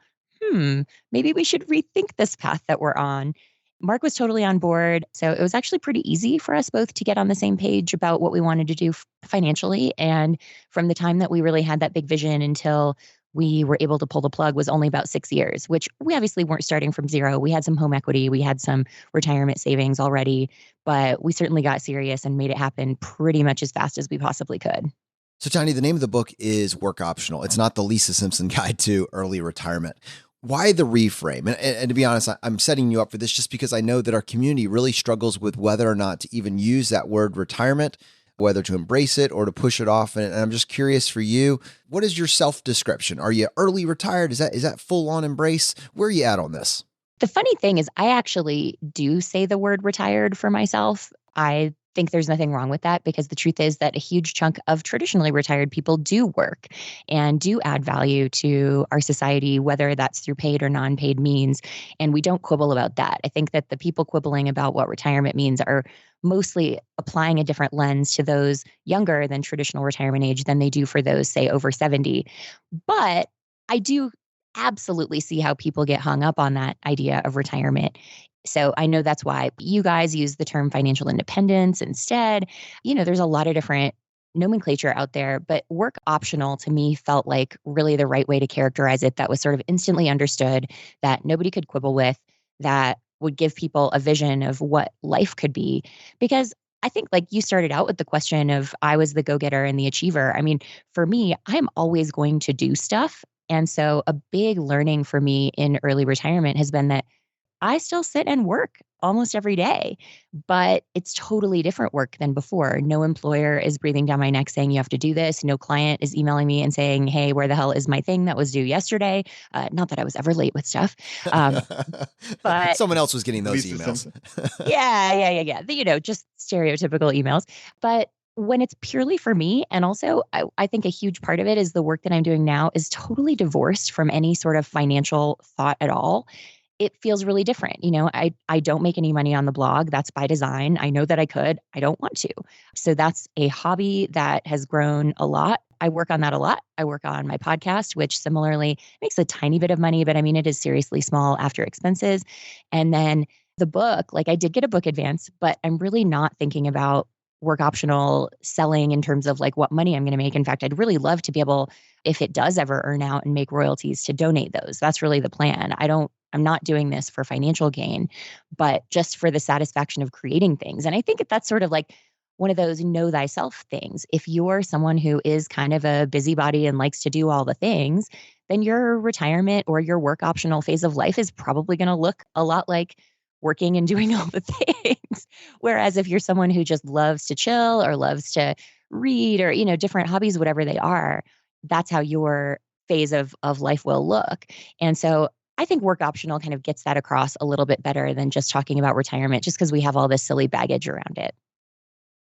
D: maybe we should rethink this path that we're on. Mark was totally on board. So it was actually pretty easy for us both to get on the same page about what we wanted to do financially. And from the time that we really had that big vision until we were able to pull the plug was only about 6 years, which we obviously weren't starting from zero. We had some home equity, we had some retirement savings already, but we certainly got serious and made it happen pretty much as fast as we possibly could.
A: So, Tanya, the name of the book is Work Optional. It's not the Lisa Simpson Guide to Early Retirement. Why the reframe? And to be honest, I'm setting you up for this just because I know that our community really struggles with whether or not to even use that word retirement, whether to embrace it or to push it off. And I'm just curious for you, what is your self-description? Are you early retired? Is that full on embrace? Where are you at on this?
D: The funny thing is, I actually do say the word retired for myself. I think there's nothing wrong with that because the truth is that a huge chunk of traditionally retired people do work and do add value to our society, whether that's through paid or non-paid means. And we don't quibble about that. I think that the people quibbling about what retirement means are mostly applying a different lens to those younger than traditional retirement age than they do for those, say, over 70. But I do absolutely see how people get hung up on that idea of retirement. So I know that's why you guys use the term financial independence instead. There's a lot of different nomenclature out there, but work optional to me felt like really the right way to characterize it that was sort of instantly understood, that nobody could quibble with, that would give people a vision of what life could be. Because I think like you started out with the question of I was the go-getter and the achiever. I mean, for me, I'm always going to do stuff. And so a big learning for me in early retirement has been that I still sit and work almost every day, but it's totally different work than before. No employer is breathing down my neck saying you have to do this. No client is emailing me and saying, hey, where the hell is my thing that was due yesterday? Not that I was ever late with stuff. But
A: someone else was getting those
C: Lisa
A: emails.
C: Simpson.
D: yeah. Just stereotypical emails. But when it's purely for me, and also I think a huge part of it is the work that I'm doing now is totally divorced from any sort of financial thought at all. It feels really different. I don't make any money on the blog. That's by design. I know that I could. I don't want to. So that's a hobby that has grown a lot. I work on that a lot. I work on my podcast, which similarly makes a tiny bit of money, but I mean, it is seriously small after expenses. And then the book, like I did get a book advance, but I'm really not thinking about work optional selling in terms of like what money I'm going to make. In fact, I'd really love to be able, if it does ever earn out and make royalties, to donate those. That's really the plan. I'm not doing this for financial gain, but just for the satisfaction of creating things. And I think that's sort of like one of those know thyself things. If you're someone who is kind of a busybody and likes to do all the things, then your retirement or your work optional phase of life is probably going to look a lot like working and doing all the things. Whereas if you're someone who just loves to chill or loves to read or, different hobbies, whatever they are, that's how your phase of life will look. And so I think work optional kind of gets that across a little bit better than just talking about retirement, just because we have all this silly baggage around it.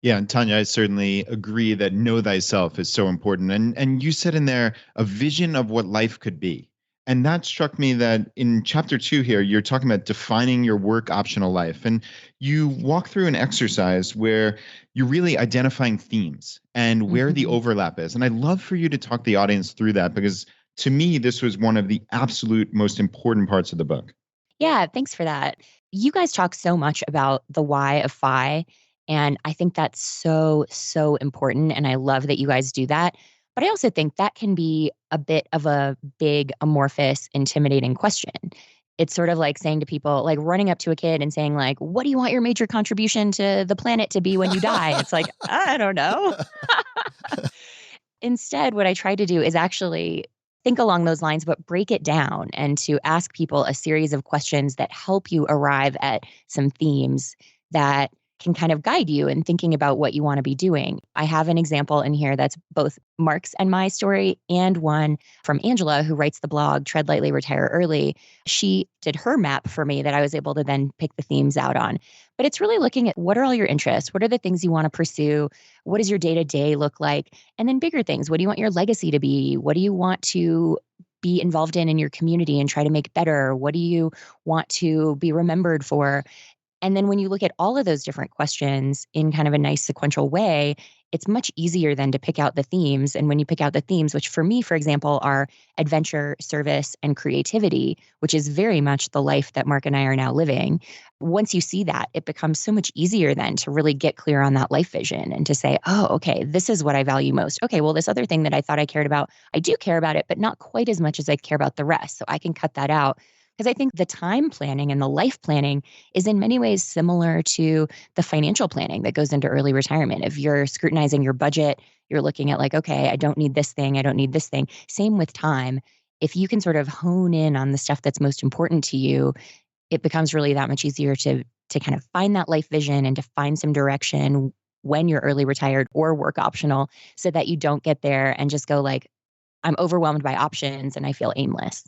C: Yeah, and Tanya, I certainly agree that know thyself is so important. And you said in there a vision of what life could be. And that struck me that in chapter 2 here, you're talking about defining your work optional life. And you walk through an exercise where you're really identifying themes and where the overlap is. And I'd love for you to talk the audience through that because to me, this was one of the absolute most important parts of the book.
D: Yeah, thanks for that. You guys talk so much about the why of FI, and I think that's so, so important. And I love that you guys do that. But I also think that can be a bit of a big, amorphous, intimidating question. It's sort of like saying to people, like running up to a kid and saying, like, what do you want your major contribution to the planet to be when you die? It's like, I don't know. Instead, what I try to do is actually think along those lines, but break it down and to ask people a series of questions that help you arrive at some themes that can kind of guide you in thinking about what you want to be doing. I have an example in here that's both Mark's and my story and one from Angela, who writes the blog Tread Lightly, Retire Early. She did her map for me that I was able to then pick the themes out on. But But it's really looking at what are all your interests? What are the things you want to pursue? What does your day to day look like? And then bigger things. What do you want your legacy to be? What do you want to be involved in your community and try to make better? What do you want to be remembered for? And then when you look at all of those different questions in kind of a nice sequential way, it's much easier then to pick out the themes. And when you pick out the themes, which for me, for example, are adventure, service, and creativity, which is very much the life that Mark and I are now living. Once you see that, it becomes so much easier then to really get clear on that life vision and to say, oh, okay, this is what I value most. Okay, well, this other thing that I thought I cared about, I do care about it, but not quite as much as I care about the rest. So I can cut that out. Because I think the time planning and the life planning is in many ways similar to the financial planning that goes into early retirement. If you're scrutinizing your budget, you're looking at like, okay, I don't need this thing, I don't need this thing. Same with time. If you can sort of hone in on the stuff that's most important to you, it becomes really that much easier to kind of find that life vision and to find some direction when you're early retired or work optional so that you don't get there and just go like, I'm overwhelmed by options and I feel aimless.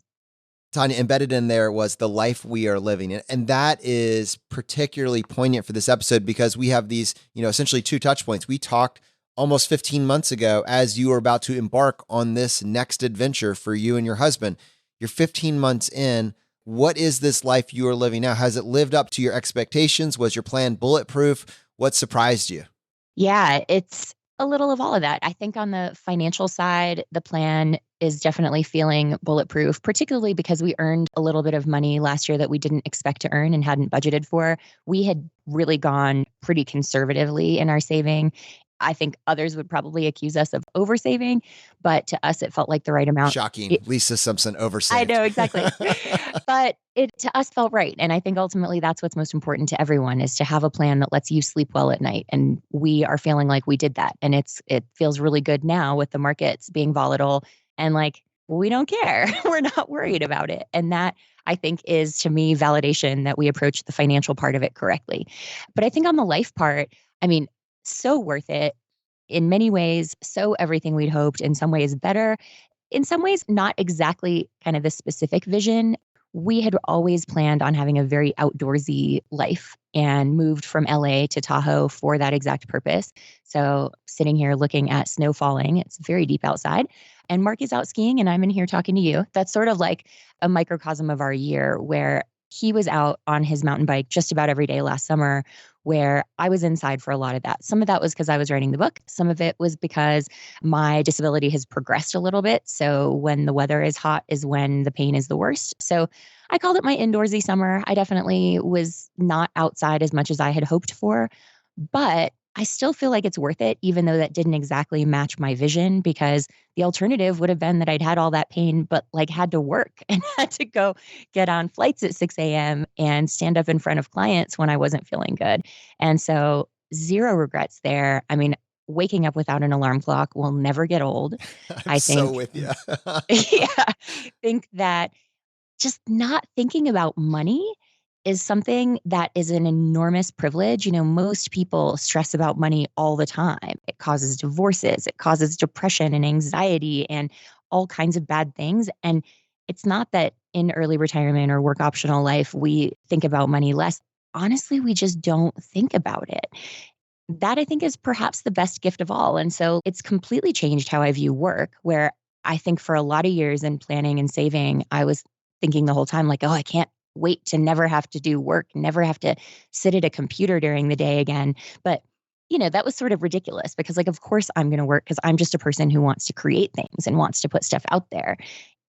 A: Tanya, embedded in there was the life we are living. And that is particularly poignant for this episode because we have these, essentially two touch points. We talked almost 15 months ago as you were about to embark on this next adventure for you and your husband. You're 15 months in. What is this life you are living now? Has it lived up to your expectations? Was your plan bulletproof? What surprised you?
D: Yeah, it's a little of all of that. I think on the financial side, the plan is definitely feeling bulletproof, particularly because we earned a little bit of money last year that we didn't expect to earn and hadn't budgeted for. We had really gone pretty conservatively in our saving. I think others would probably accuse us of oversaving, but to us, it felt like the right amount.
A: Shocking. Lisa Simpson oversaved.
D: I know, exactly. But it to us felt right. And I think ultimately that's what's most important to everyone is to have a plan that lets you sleep well at night. And we are feeling like we did that. And it feels really good now with the markets being volatile and like, we don't care. We're not worried about it. And that I think is to me validation that we approached the financial part of it correctly. But I think on the life part, I mean, so worth it in many ways, so everything we'd hoped, in some ways better, in some ways not exactly kind of the specific vision. We had always planned on having a very outdoorsy life and moved from LA to Tahoe for that exact purpose. So sitting here looking at snow falling, it's very deep outside. And Mark is out skiing and I'm in here talking to you. That's sort of like a microcosm of our year where he was out on his mountain bike just about every day last summer, where I was inside for a lot of that. Some of that was because I was writing the book. Some of it was because my disability has progressed a little bit. So when the weather is hot is when the pain is the worst. So I called it my indoorsy summer. I definitely was not outside as much as I had hoped for, but I still feel like it's worth it, even though that didn't exactly match my vision, because the alternative would have been that I'd had all that pain, but like had to work and had to go get on flights at 6 a.m. and stand up in front of clients when I wasn't feeling good. And so zero regrets there. I mean, waking up without an alarm clock will never get old.
A: I'm so with you.
D: Yeah, think that just not thinking about money is something that is an enormous privilege. Most people stress about money all the time. It causes divorces, it causes depression and anxiety and all kinds of bad things. And it's not that in early retirement or work optional life, we think about money less. Honestly, we just don't think about it. That I think is perhaps the best gift of all. And so it's completely changed how I view work, where I think for a lot of years in planning and saving, I was thinking the whole time like, oh, I can't wait to never have to do work, never have to sit at a computer during the day again. But, that was sort of ridiculous because like, of course I'm going to work because I'm just a person who wants to create things and wants to put stuff out there.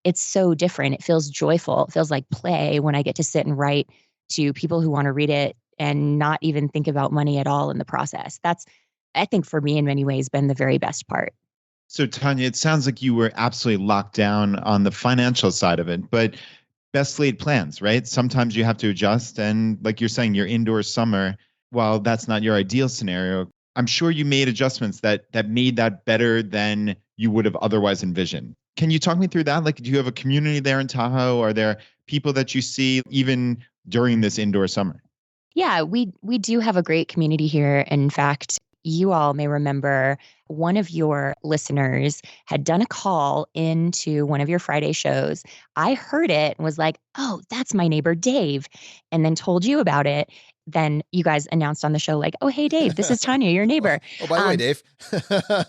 D: It's so different. It feels joyful. It feels like play when I get to sit and write to people who want to read it and not even think about money at all in the process. That's, I think for me in many ways, been the very best part.
C: So Tanya, it sounds like you were absolutely locked down on the financial side of it, but best laid plans, right? Sometimes you have to adjust. And like you're saying, your indoor summer, while that's not your ideal scenario, I'm sure you made adjustments that made that better than you would have otherwise envisioned. Can you talk me through that? Like, do you have a community there in Tahoe? Are there people that you see even during this indoor summer?
D: Yeah, we do have a great community here. In fact, you all may remember one of your listeners had done a call into one of your Friday shows. I heard it and was like, oh, that's my neighbor Dave, and then told you about it. then you guys announced on the show, like, oh, hey, Dave, this is Tanya, your neighbor.
A: Oh, by the way, Dave.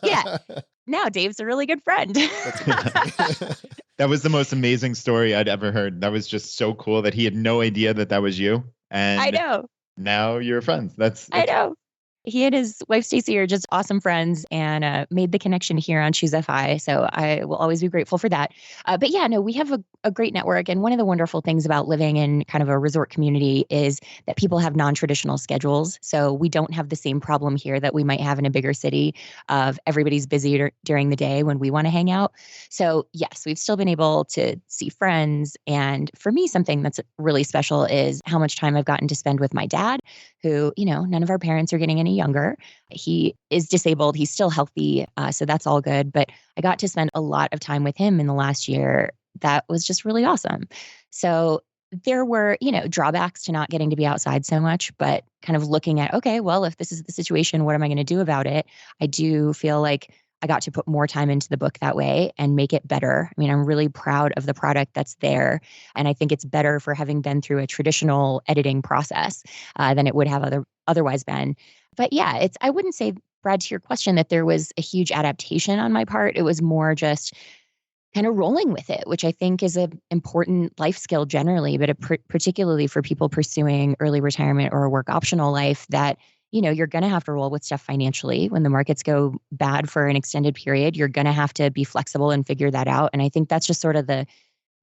D: Yeah. Now Dave's a really good friend.
A: That's amazing.
C: That was the most amazing story I'd ever heard. That was just so cool that he had no idea that that was you.
D: I
C: And
D: know.
C: now you're friends.
D: I know. He and his wife, Stacy, are just awesome friends and made the connection here on Choose FI. So I will always be grateful for that. But yeah, no, we have a great network. And one of the wonderful things about living in kind of a resort community is that people have non-traditional schedules. So we don't have the same problem here that we might have in a bigger city of everybody's busy during the day when we want to hang out. So yes, we've still been able to see friends. And for me, something that's really special is how much time I've gotten to spend with my dad, who, none of our parents are getting any younger. He is disabled. He's still healthy. So that's all good. But I got to spend a lot of time with him in the last year. That was just really awesome. So there were, drawbacks to not getting to be outside so much, but kind of looking at, okay, well, if this is the situation, what am I going to do about it? I do feel like I got to put more time into the book that way and make it better. I mean, I'm really proud of the product that's there. And I think it's better for having been through a traditional editing process than it would have otherwise been. But yeah, I wouldn't say, Brad, to your question, that there was a huge adaptation on my part. It was more just kind of rolling with it, which I think is an important life skill generally, but particularly for people pursuing early retirement or a work optional life, that you're going to have to roll with stuff financially. When the markets go bad for an extended period, you're going to have to be flexible and figure that out. And I think that's just sort of the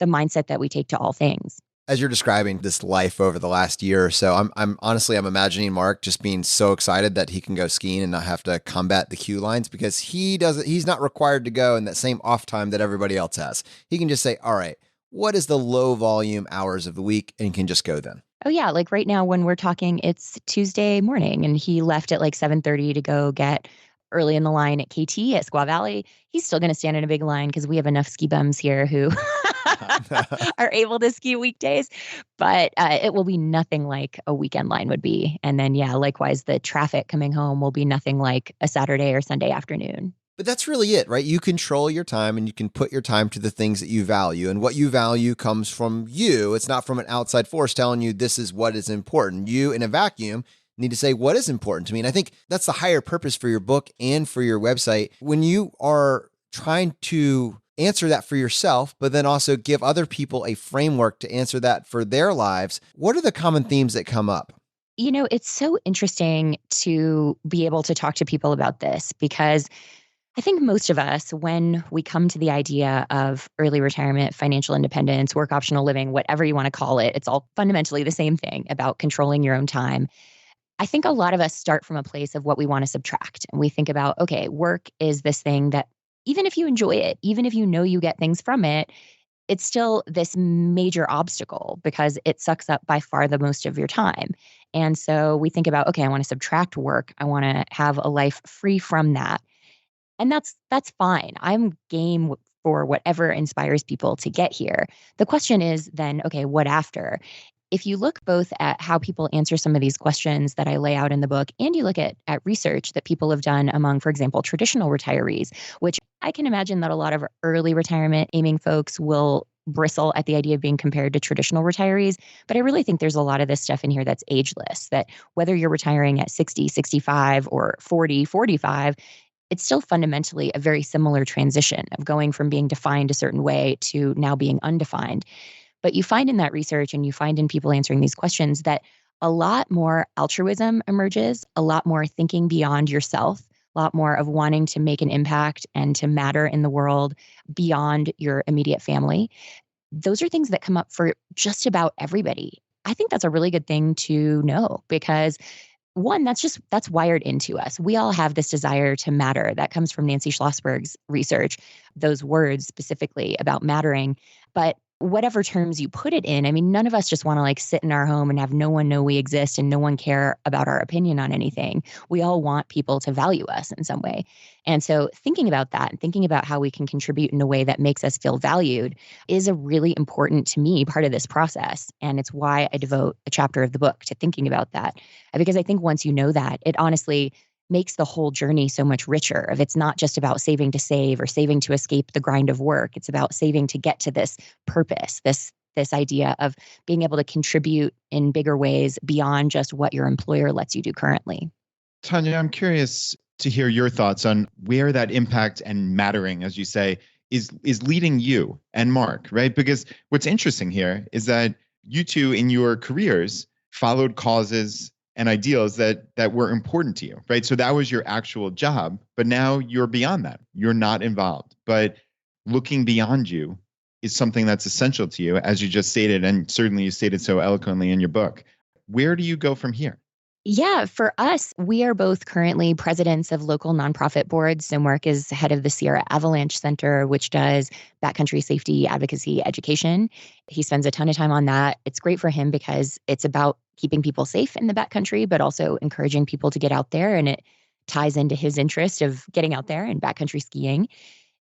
D: mindset that we take to all things.
A: As you're describing this life over the last year or so, I'm honestly, I'm imagining Mark just being so excited that he can go skiing and not have to combat the queue lines, because he's not required to go in that same off time that everybody else has. He can just say, all right, what is the low volume hours of the week? And he can just go then.
D: Oh yeah, like right now when we're talking, it's Tuesday morning and he left at like 7:30 to go get early in the line at KT at Squaw Valley. He's still going to stand in a big line because we have enough ski bums here who are able to ski weekdays, but it will be nothing like a weekend line would be. And then, yeah, likewise, the traffic coming home will be nothing like a Saturday or Sunday afternoon.
A: But that's really it, right? You control your time and you can put your time to the things that you value. And what you value comes from you. It's not from an outside force telling you this is what is important. You, in a vacuum, need to say what is important to me. And I think that's the higher purpose for your book and for your website. When you are trying to answer that for yourself, but then also give other people a framework to answer that for their lives, what are the common themes that come up?
D: It's so interesting to be able to talk to people about this, because I think most of us, when we come to the idea of early retirement, financial independence, work optional living, whatever you want to call it, it's all fundamentally the same thing about controlling your own time. I think a lot of us start from a place of what we want to subtract. And we think about, okay, work is this thing that even if you enjoy it, even if you get things from it, it's still this major obstacle because it sucks up by far the most of your time. And so we think about, okay, I want to subtract work. I want to have a life free from that. And that's fine. I'm game for whatever inspires people to get here. The question is then, okay, what after? If you look both at how people answer some of these questions that I lay out in the book, and you look at research that people have done among, for example, traditional retirees, which I can imagine that a lot of early retirement aiming folks will bristle at the idea of being compared to traditional retirees. But I really think there's a lot of this stuff in here that's ageless, that whether you're retiring at 60, 65, or 40, 45, it's still fundamentally a very similar transition of going from being defined a certain way to now being undefined. But you find in that research and you find in people answering these questions that a lot more altruism emerges, a lot more thinking beyond yourself, a lot more of wanting to make an impact and to matter in the world beyond your immediate family. Those are things that come up for just about everybody. I think that's a really good thing to know because one, that's wired into us. We all have this desire to matter. That comes from Nancy Schlossberg's research, those words specifically about mattering. But whatever terms you put it in, I mean, none of us just want to like sit in our home and have no one know we exist and no one care about our opinion on anything. We all want people to value us in some way. And so thinking about that and thinking about how we can contribute in a way that makes us feel valued is a really important, to me, part of this process. And it's why I devote a chapter of the book to thinking about that. Because I think once you know that, it honestly makes the whole journey so much richer. If it's not just about saving to save or saving to escape the grind of work, it's about saving to get to this purpose, this this idea of being able to contribute in bigger ways beyond just what your employer lets you do currently.
C: Tanya, I'm curious to hear your thoughts on where that impact and mattering, as you say, is leading you and Mark, right? Because what's interesting here is that you two in your careers followed causes and ideals that were important to you, right? So that was your actual job, but now you're beyond that. You're not involved. But looking beyond you is something that's essential to you, as you just stated, and certainly you stated so eloquently in your book. Where do you go from here?
D: Yeah, for us, we are both currently presidents of local nonprofit boards. So Mark is head of the Sierra Avalanche Center, which does backcountry safety advocacy education. He spends a ton of time on that. It's great for him because it's about keeping people safe in the backcountry, but also encouraging people to get out there. And it ties into his interest of getting out there and backcountry skiing.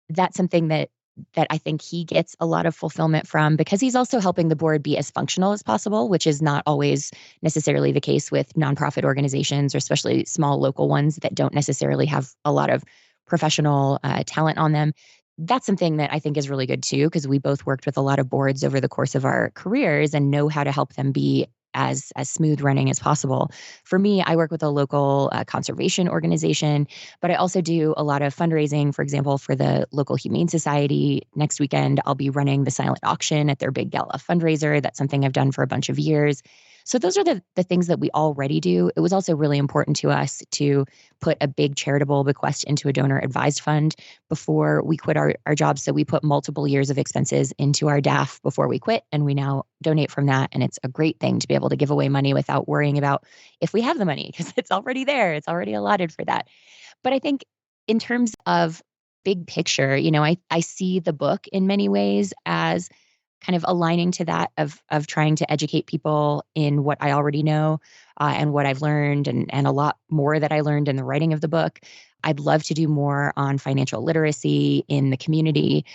D: That's something that I think he gets a lot of fulfillment from because he's also helping the board be as functional as possible, which is not always necessarily the case with nonprofit organizations, or especially small local ones that don't necessarily have a lot of professional talent on them. That's something that I think is really good too, because we both worked with a lot of boards over the course of our careers and know how to help them be as smooth running as possible. For me, I work with a local conservation organization, but I also do a lot of fundraising. For example, for the local Humane Society, next weekend, I'll be running the silent auction at their big gala fundraiser. That's something I've done for a bunch of years. So those are the things that we already do. It was also really important to us to put a big charitable bequest into a donor advised fund before we quit our jobs. So we put multiple years of expenses into our DAF before we quit, and we now donate from that. And it's a great thing to be able to give away money without worrying about if we have the money, because it's already there. It's already allotted for that. But I think in terms of big picture, I see the book in many ways as kind of aligning to that of trying to educate people in what I already know and what I've learned, and a lot more that I learned in the writing of the book. I'd love to do more on financial literacy in the community.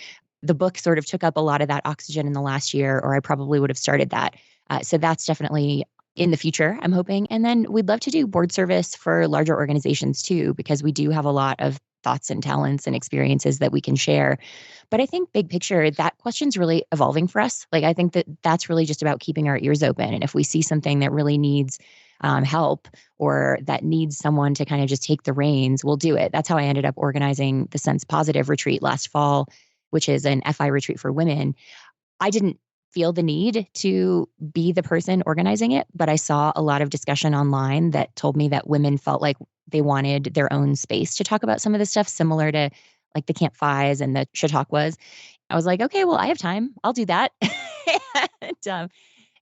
D: The book sort of took up a lot of that oxygen in the last year, or I probably would have started that. So that's definitely in the future, I'm hoping. And then we'd love to do board service for larger organizations too, because we do have a lot of thoughts and talents and experiences that we can share. But I think big picture, that question's really evolving for us. Like, I think that that's really just about keeping our ears open. And if we see something that really needs help, or that needs someone to kind of just take the reins, we'll do it. That's how I ended up organizing the Sense Positive retreat last fall, which is an FI retreat for women. I didn't feel the need to be the person organizing it, but I saw a lot of discussion online that told me that women felt like they wanted their own space to talk about some of this stuff, similar to like the Camp Fives and the Chautauquas. I was like, okay, well, I have time. I'll do that.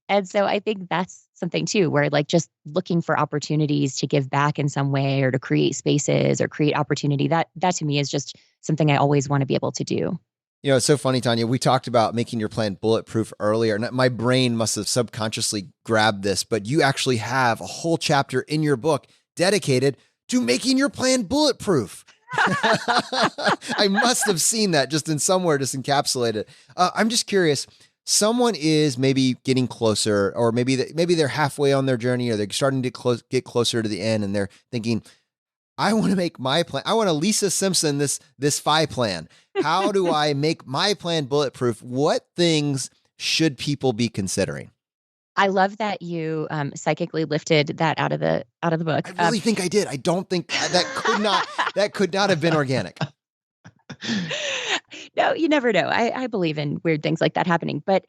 D: And so I think that's something too, where like just looking for opportunities to give back in some way, or to create spaces or create opportunity, that to me is just something I always want to be able to do.
A: It's so funny, Tanya. We talked about making your plan bulletproof earlier, and my brain must have subconsciously grabbed this, but you actually have a whole chapter in your book dedicated to making your plan bulletproof. I must have seen that just in somewhere, just encapsulated. I'm just curious. Someone is maybe getting closer, or maybe they're halfway on their journey, or they're starting to get closer to the end, and they're thinking, I want to make my plan. I want to Lisa Simpson this FI plan. How do I make my plan bulletproof? What things should people be considering?
D: I love that you psychically lifted that out of the book.
A: I really think I did. I don't think that could not have been organic.
D: No, you never know. I believe in weird things like that happening, but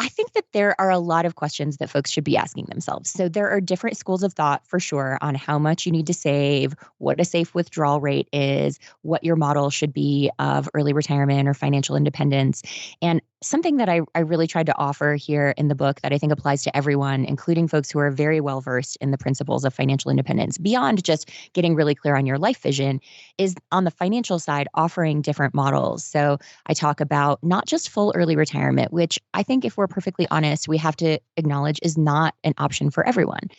D: I think that there are a lot of questions that folks should be asking themselves. So there are different schools of thought for sure on how much you need to save, what a safe withdrawal rate is, what your model should be of early retirement or financial independence. And something that I really tried to offer here in the book that I think applies to everyone, including folks who are very well versed in the principles of financial independence, beyond just getting really clear on your life vision, is on the financial side, offering different models. So I talk about not just full early retirement, which I think if we're perfectly honest, we have to acknowledge is not an option for everyone.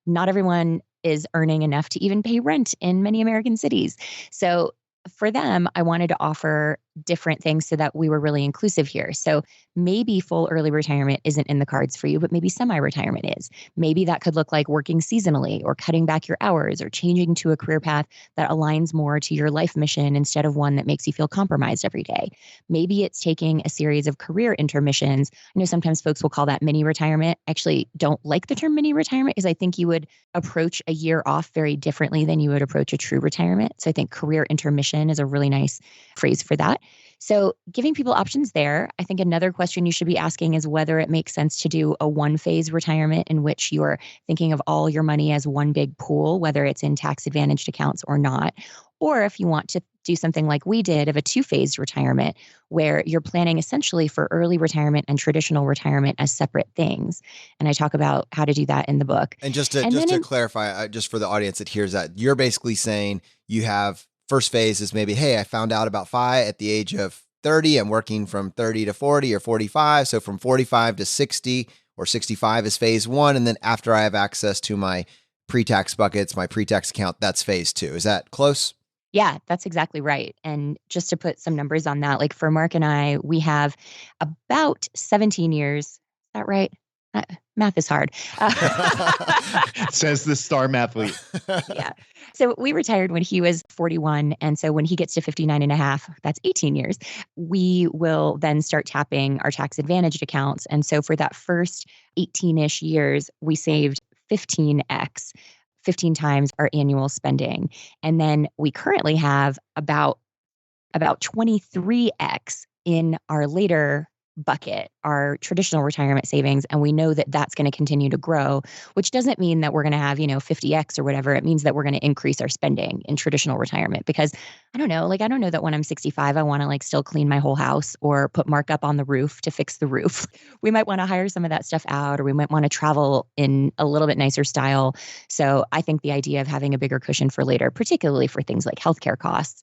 D: Not everyone is earning enough to even pay rent in many American cities. So for them, I wanted to offer different things so that we were really inclusive here. So maybe full early retirement isn't in the cards for you, but maybe semi-retirement is. Maybe that could look like working seasonally or cutting back your hours or changing to a career path that aligns more to your life mission instead of one that makes you feel compromised every day. Maybe it's taking a series of career intermissions. I know sometimes folks will call that mini retirement. I actually don't like the term mini retirement because I think you would approach a year off very differently than you would approach a true retirement. So I think career intermission is a really nice phrase for that. So giving people options there. I think another question you should be asking is whether it makes sense to do a one-phase retirement in which you're thinking of all your money as one big pool, whether it's in tax-advantaged accounts or not. Or if you want to do something like we did of a two-phase retirement where you're planning essentially for early retirement and traditional retirement as separate things. And I talk about how to do that in the book.
A: And just to clarify, just for the audience that hears that, you're basically saying you have first phase is maybe, hey, I found out about FI at the age of 30. I'm working from 30 to 40 or 45. So from 45 to 60 or 65 is phase one. And then after I have access to my pre-tax buckets, my pre-tax account, that's phase two. Is that close?
D: Yeah, that's exactly right. And just to put some numbers on that, like for Mark and I, we have about 17 years. Is that right? Math is hard.
C: Says the star mathlete.
D: Yeah. So we retired when he was 41. And so when he gets to 59 and a half, that's 18 years, we will then start tapping our tax advantaged accounts. And so for that first 18-ish years, we saved 15x, 15 times our annual spending. And then we currently have about 23x in our later bucket, our traditional retirement savings. And we know that that's going to continue to grow, which doesn't mean that we're going to have, 50x or whatever. It means that we're going to increase our spending in traditional retirement because I don't know that when I'm 65, I want to still clean my whole house or put markup on the roof to fix the roof. We might want to hire some of that stuff out, or we might want to travel in a little bit nicer style. So I think the idea of having a bigger cushion for later, particularly for things like healthcare costs,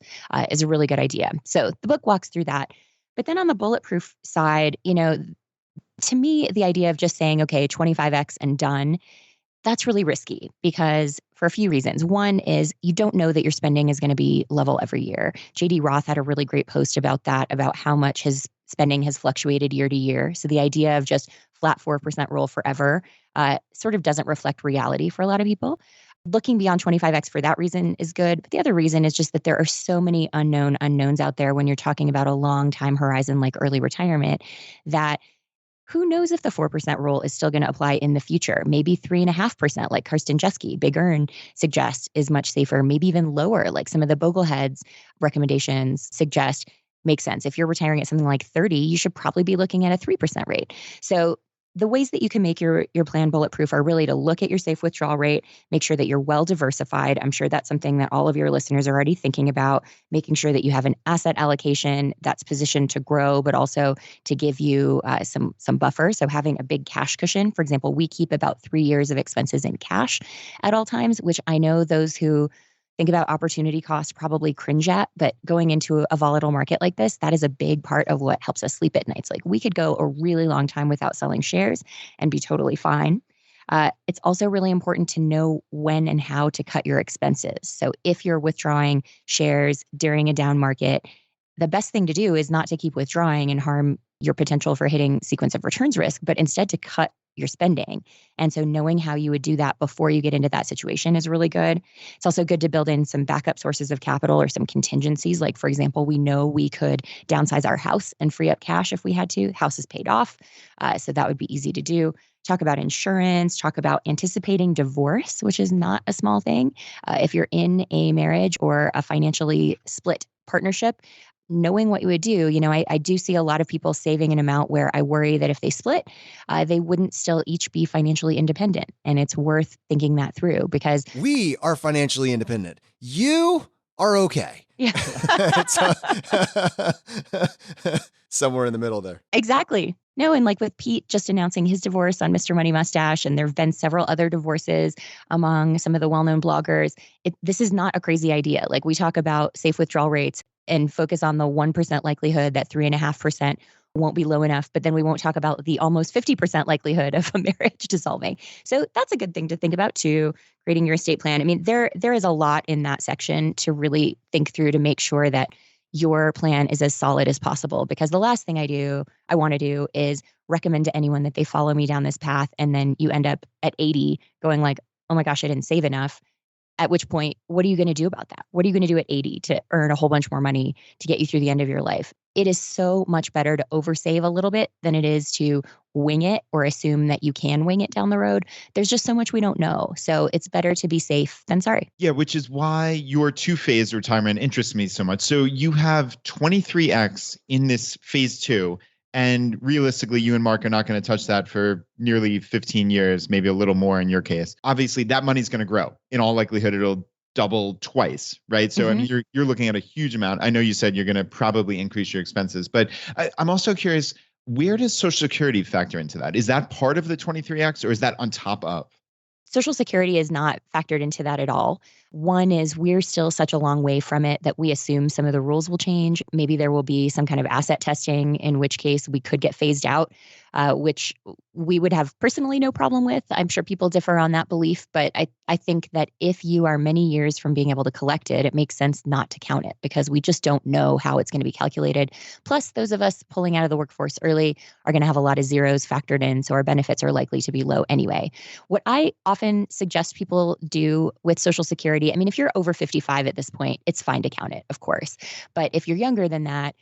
D: is a really good idea. So the book walks through that. But then on the bulletproof side, to me, the idea of just saying, okay, 25x and done, that's really risky because for a few reasons. One is you don't know that your spending is going to be level every year. JD Roth had a really great post about that, about how much his spending has fluctuated year to year. So the idea of just flat 4% rule forever sort of doesn't reflect reality for a lot of people. Looking beyond 25x for that reason is good. But the other reason is just that there are so many unknowns out there when you're talking about a long time horizon like early retirement that who knows if the 4% rule is still going to apply in the future. Maybe 3.5%, like Karsten Jeske, Big Earn, suggests is much safer, maybe even lower, like some of the Bogleheads recommendations suggest makes sense. If you're retiring at something like 30, you should probably be looking at a 3% rate. So the ways that you can make your plan bulletproof are really to look at your safe withdrawal rate, make sure that you're well diversified. I'm sure that's something that all of your listeners are already thinking about, making sure that you have an asset allocation that's positioned to grow, but also to give you some buffer. So having a big cash cushion, for example, we keep about 3 years of expenses in cash at all times, which I know those who think about opportunity costs probably cringe at, but going into a volatile market like this, that is a big part of what helps us sleep at nights. Like we could go a really long time without selling shares and be totally fine. It's also really important to know when and how to cut your expenses. So if you're withdrawing shares during a down market, the best thing to do is not to keep withdrawing and harm your potential for hitting sequence of returns risk, but instead to cut your spending. And so knowing how you would do that before you get into that situation is really good. It's also good to build in some backup sources of capital or some contingencies. Like, for example, we know we could downsize our house and free up cash if we had to. House is paid off. So that would be easy to do. Talk about insurance, talk about anticipating divorce, which is not a small thing. If you're in a marriage or a financially split partnership, knowing what you would do, I do see a lot of people saving an amount where I worry that if they split, they wouldn't still each be financially independent. And it's worth thinking that through because
A: we are financially independent. You are okay.
D: Yeah.
A: Somewhere in the middle there.
D: Exactly. No, and like with Pete just announcing his divorce on Mr. Money Mustache, and there have been several other divorces among some of the well-known bloggers. This is not a crazy idea. Like we talk about safe withdrawal rates and focus on the 1% likelihood that 3.5% won't be low enough, but then we won't talk about the almost 50% likelihood of a marriage dissolving. So that's a good thing to think about too, creating your estate plan. I mean, there is a lot in that section to really think through to make sure that your plan is as solid as possible. Because the last thing I want to do is recommend to anyone that they follow me down this path. And then you end up at 80 going like, oh my gosh, I didn't save enough. At which point, what are you going to do about that? What are you going to do at 80 to earn a whole bunch more money to get you through the end of your life? It is so much better to oversave a little bit than it is to wing it or assume that you can wing it down the road. There's just so much we don't know. So it's better to be safe than sorry.
C: Yeah, which is why your two-phase retirement interests me so much. So you have 23x in this phase two. And realistically, you and Mark are not going to touch that for nearly 15 years, maybe a little more in your case. Obviously, that money's going to grow. In all likelihood, it'll double twice, right? So I mean, you're looking at a huge amount. I know you said you're going to probably increase your expenses, but I'm also curious, where does Social Security factor into that? Is that part of the 23x or is that on top of?
D: Social Security is not factored into that at all. One is we're still such a long way from it that we assume some of the rules will change. Maybe there will be some kind of asset testing, in which case we could get phased out, which we would have personally no problem with. I'm sure people differ on that belief, but I think that if you are many years from being able to collect it, it makes sense not to count it because we just don't know how it's going to be calculated. Plus, those of us pulling out of the workforce early are going to have a lot of zeros factored in, so our benefits are likely to be low anyway. What I often suggest people do with Social Security, I mean, if you're over 55 at this point, it's fine to count it, of course. But if you're younger than that,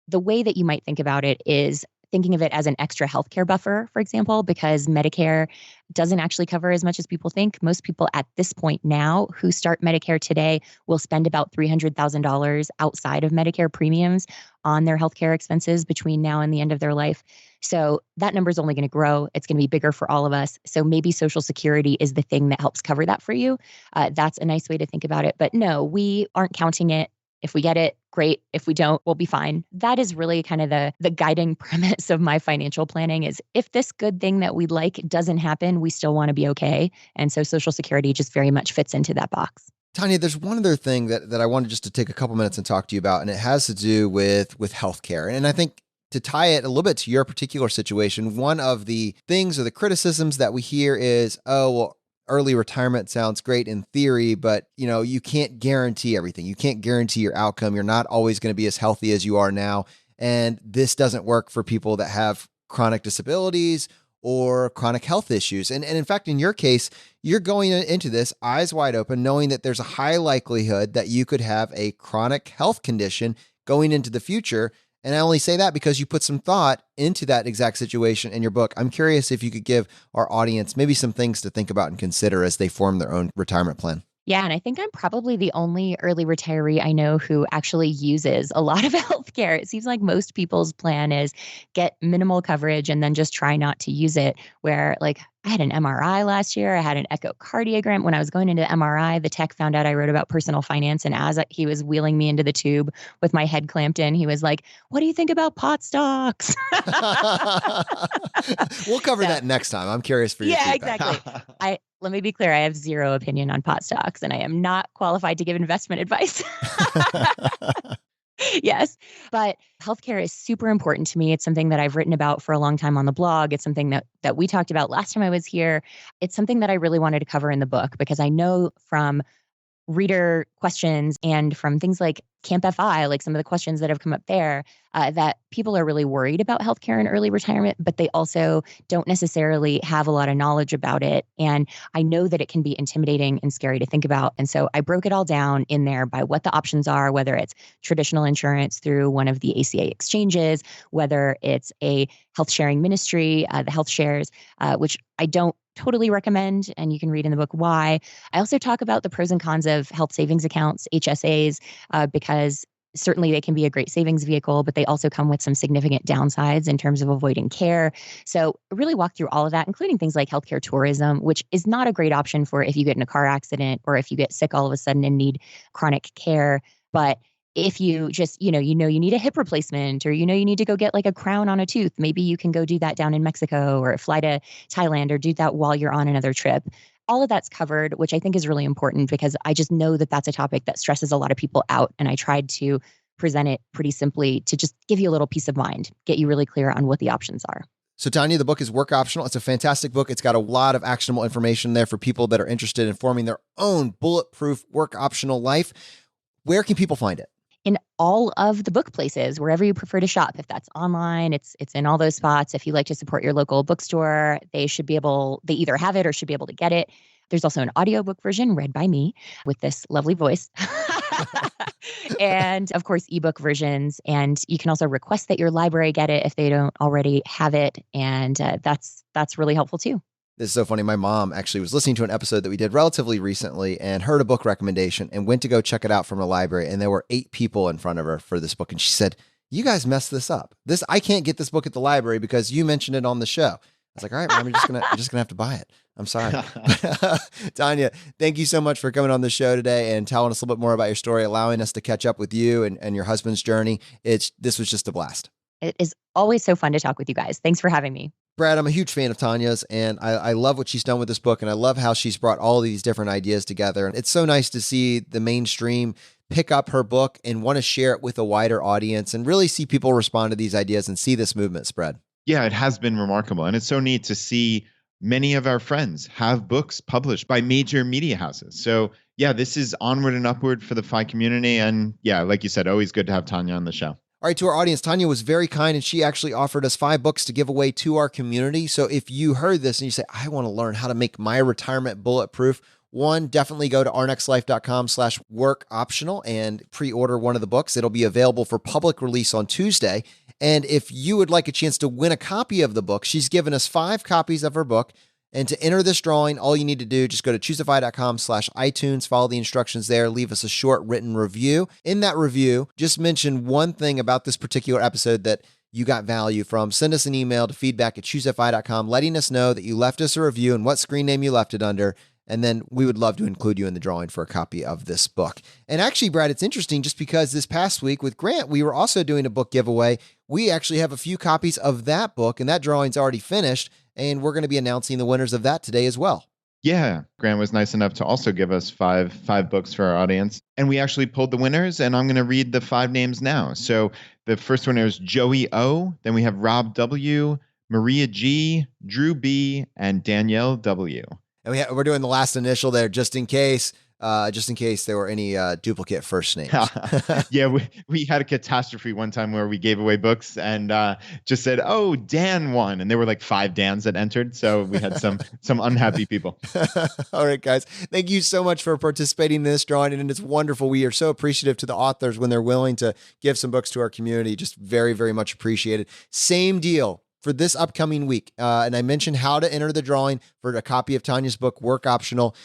D: the way that you might think about it is thinking of it as an extra healthcare buffer, for example, because Medicare doesn't actually cover as much as people think. Most people at this point now who start Medicare today will spend about $300,000 outside of Medicare premiums on their healthcare expenses between now and the end of their life. So that number is only going to grow. It's going to be bigger for all of us. So maybe Social Security is the thing that helps cover that for you. That's a nice way to think about it. But no, we aren't counting it. If we get it, great. If we don't, we'll be fine. That is really kind of the guiding premise of my financial planning is if this good thing that we'd like doesn't happen, we still want to be okay. And so Social Security just very much fits into that box.
A: Tanya, there's one other thing that I wanted just to take a couple minutes and talk to you about, and it has to do with healthcare. And I think to tie it a little bit to your particular situation, one of the things or the criticisms that we hear is, oh, well, early retirement sounds great in theory, but you can't guarantee everything. You can't guarantee your outcome. You're not always going to be as healthy as you are now. And this doesn't work for people that have chronic disabilities or chronic health issues. And in fact, in your case, you're going into this eyes wide open, knowing that there's a high likelihood that you could have a chronic health condition going into the future. And I only say that because you put some thought into that exact situation in your book. I'm curious if you could give our audience maybe some things to think about and consider as they form their own retirement plan.
D: Yeah, and I think I'm probably the only early retiree I know who actually uses a lot of healthcare. It seems like most people's plan is get minimal coverage and then just try not to use it. Where like I had an MRI last year, I had an echocardiogram. When I was going into MRI, the tech found out I wrote about personal finance. And as he was wheeling me into the tube with my head clamped in, he was like, "What do you think about pot stocks?"
A: We'll cover that next time. I'm curious for your feedback.
D: Exactly. Let me be clear. I have zero opinion on pot stocks, and I am not qualified to give investment advice. Yes, but healthcare is super important to me. It's something that I've written about for a long time on the blog. It's something that we talked about last time I was here. It's something that I really wanted to cover in the book because I know from reader questions and from things like Camp FI, like some of the questions that have come up there, that people are really worried about healthcare and early retirement, but they also don't necessarily have a lot of knowledge about it. And I know that it can be intimidating and scary to think about. And so I broke it all down in there by what the options are, whether it's traditional insurance through one of the ACA exchanges, whether it's a health sharing ministry, the health shares, which I don't totally recommend, and you can read in the book why. I also talk about the pros and cons of health savings accounts, HSAs, because certainly they can be a great savings vehicle, but they also come with some significant downsides in terms of avoiding care. So I really walk through all of that, including things like healthcare tourism, which is not a great option for if you get in a car accident or if you get sick all of a sudden and need chronic care. But if you just, you need a hip replacement or, you need to go get like a crown on a tooth, maybe you can go do that down in Mexico or fly to Thailand or do that while you're on another trip. All of that's covered, which I think is really important because I just know that that's a topic that stresses a lot of people out. And I tried to present it pretty simply to just give you a little peace of mind, get you really clear on what the options are.
A: So Tanya, the book is Work Optional. It's a fantastic book. It's got a lot of actionable information there for people that are interested in forming their own bulletproof work optional life. Where can people find it?
D: in all of the book places, wherever you prefer to shop. If that's online, it's in all those spots. If you like to support your local bookstore, they either have it or should be able to get it. There's also an audiobook version read by me with this lovely voice. And of course, ebook versions. And you can also request that your library get it if they don't already have it. And that's really helpful too.
A: This is so funny. My mom actually was listening to an episode that we did relatively recently and heard a book recommendation and went to go check it out from a library. And there were 8 people in front of her for this book. And she said, "You guys messed this up. I can't get this book at the library because you mentioned it on the show." I was like, "All right, Mom, you're just gonna have to buy it. I'm sorry." Tanya, thank you so much for coming on the show today and telling us a little bit more about your story, allowing us to catch up with you and your husband's journey. This was just a blast.
D: It is always so fun to talk with you guys. Thanks for having me.
A: Brad, I'm a huge fan of Tanya's, and I love what she's done with this book, and I love how she's brought all these different ideas together. And it's so nice to see the mainstream pick up her book and want to share it with a wider audience and really see people respond to these ideas and see this movement spread.
C: Yeah, it has been remarkable. And it's so neat to see many of our friends have books published by major media houses. So yeah, this is onward and upward for the FI community. And yeah, like you said, always good to have Tanya on the show.
A: All right, to our audience, Tanya was very kind, and she actually offered us 5 books to give away to our community. So if you heard this and you say, "I want to learn how to make my retirement bulletproof," one, definitely go to ournextlife.com/work optional and pre-order one of the books. It'll be available for public release on Tuesday. And if you would like a chance to win a copy of the book, she's given us 5 copies of her book. And to enter this drawing, all you need to do, just go to choosify.com/iTunes, follow the instructions there, leave us a short written review. In that review, just mention one thing about this particular episode that you got value from. Send us an email to feedback@choosify.com, letting us know that you left us a review and what screen name you left it under. And then we would love to include you in the drawing for a copy of this book. And actually, Brad, it's interesting just because this past week with Grant, we were also doing a book giveaway. We actually have a few copies of that book, and that drawing's already finished. And we're going to be announcing the winners of that today as well.
C: Yeah, Grant was nice enough to also give us five books for our audience. And we actually pulled the winners, and I'm going to read the 5 names now. So the first winner is Joey O. Then we have Rob W., Maria G., Drew B., and Danielle W.
A: And we're doing the last initial there just in case there were any duplicate first names.
C: Yeah, we had a catastrophe one time where we gave away books and just said, "Oh, Dan won," and there were like 5 Dans that entered, so we had some unhappy people.
A: All right, guys, thank you so much for participating in this drawing, and it's wonderful. We are so appreciative to the authors when they're willing to give some books to our community. Just very, very much appreciated. Same deal for this upcoming week. And I mentioned how to enter the drawing for a copy of Tanya's book, Work Optional.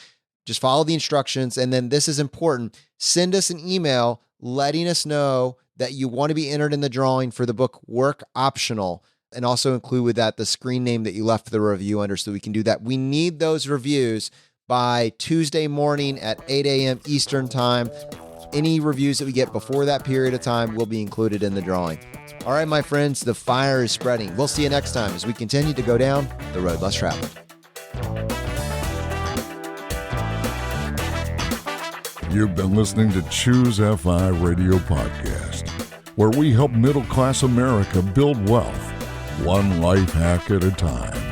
A: Just follow the instructions. And then this is important. Send us an email letting us know that you want to be entered in the drawing for the book, Work Optional. And also include with that the screen name that you left the review under so we can do that. We need those reviews by Tuesday morning at 8 a.m. Eastern time. Any reviews that we get before that period of time will be included in the drawing. All right, my friends, the fire is spreading. We'll see you next time as we continue to go down the road less traveled.
B: You've been listening to Choose FI Radio Podcast, where we help middle-class America build wealth, one life hack at a time.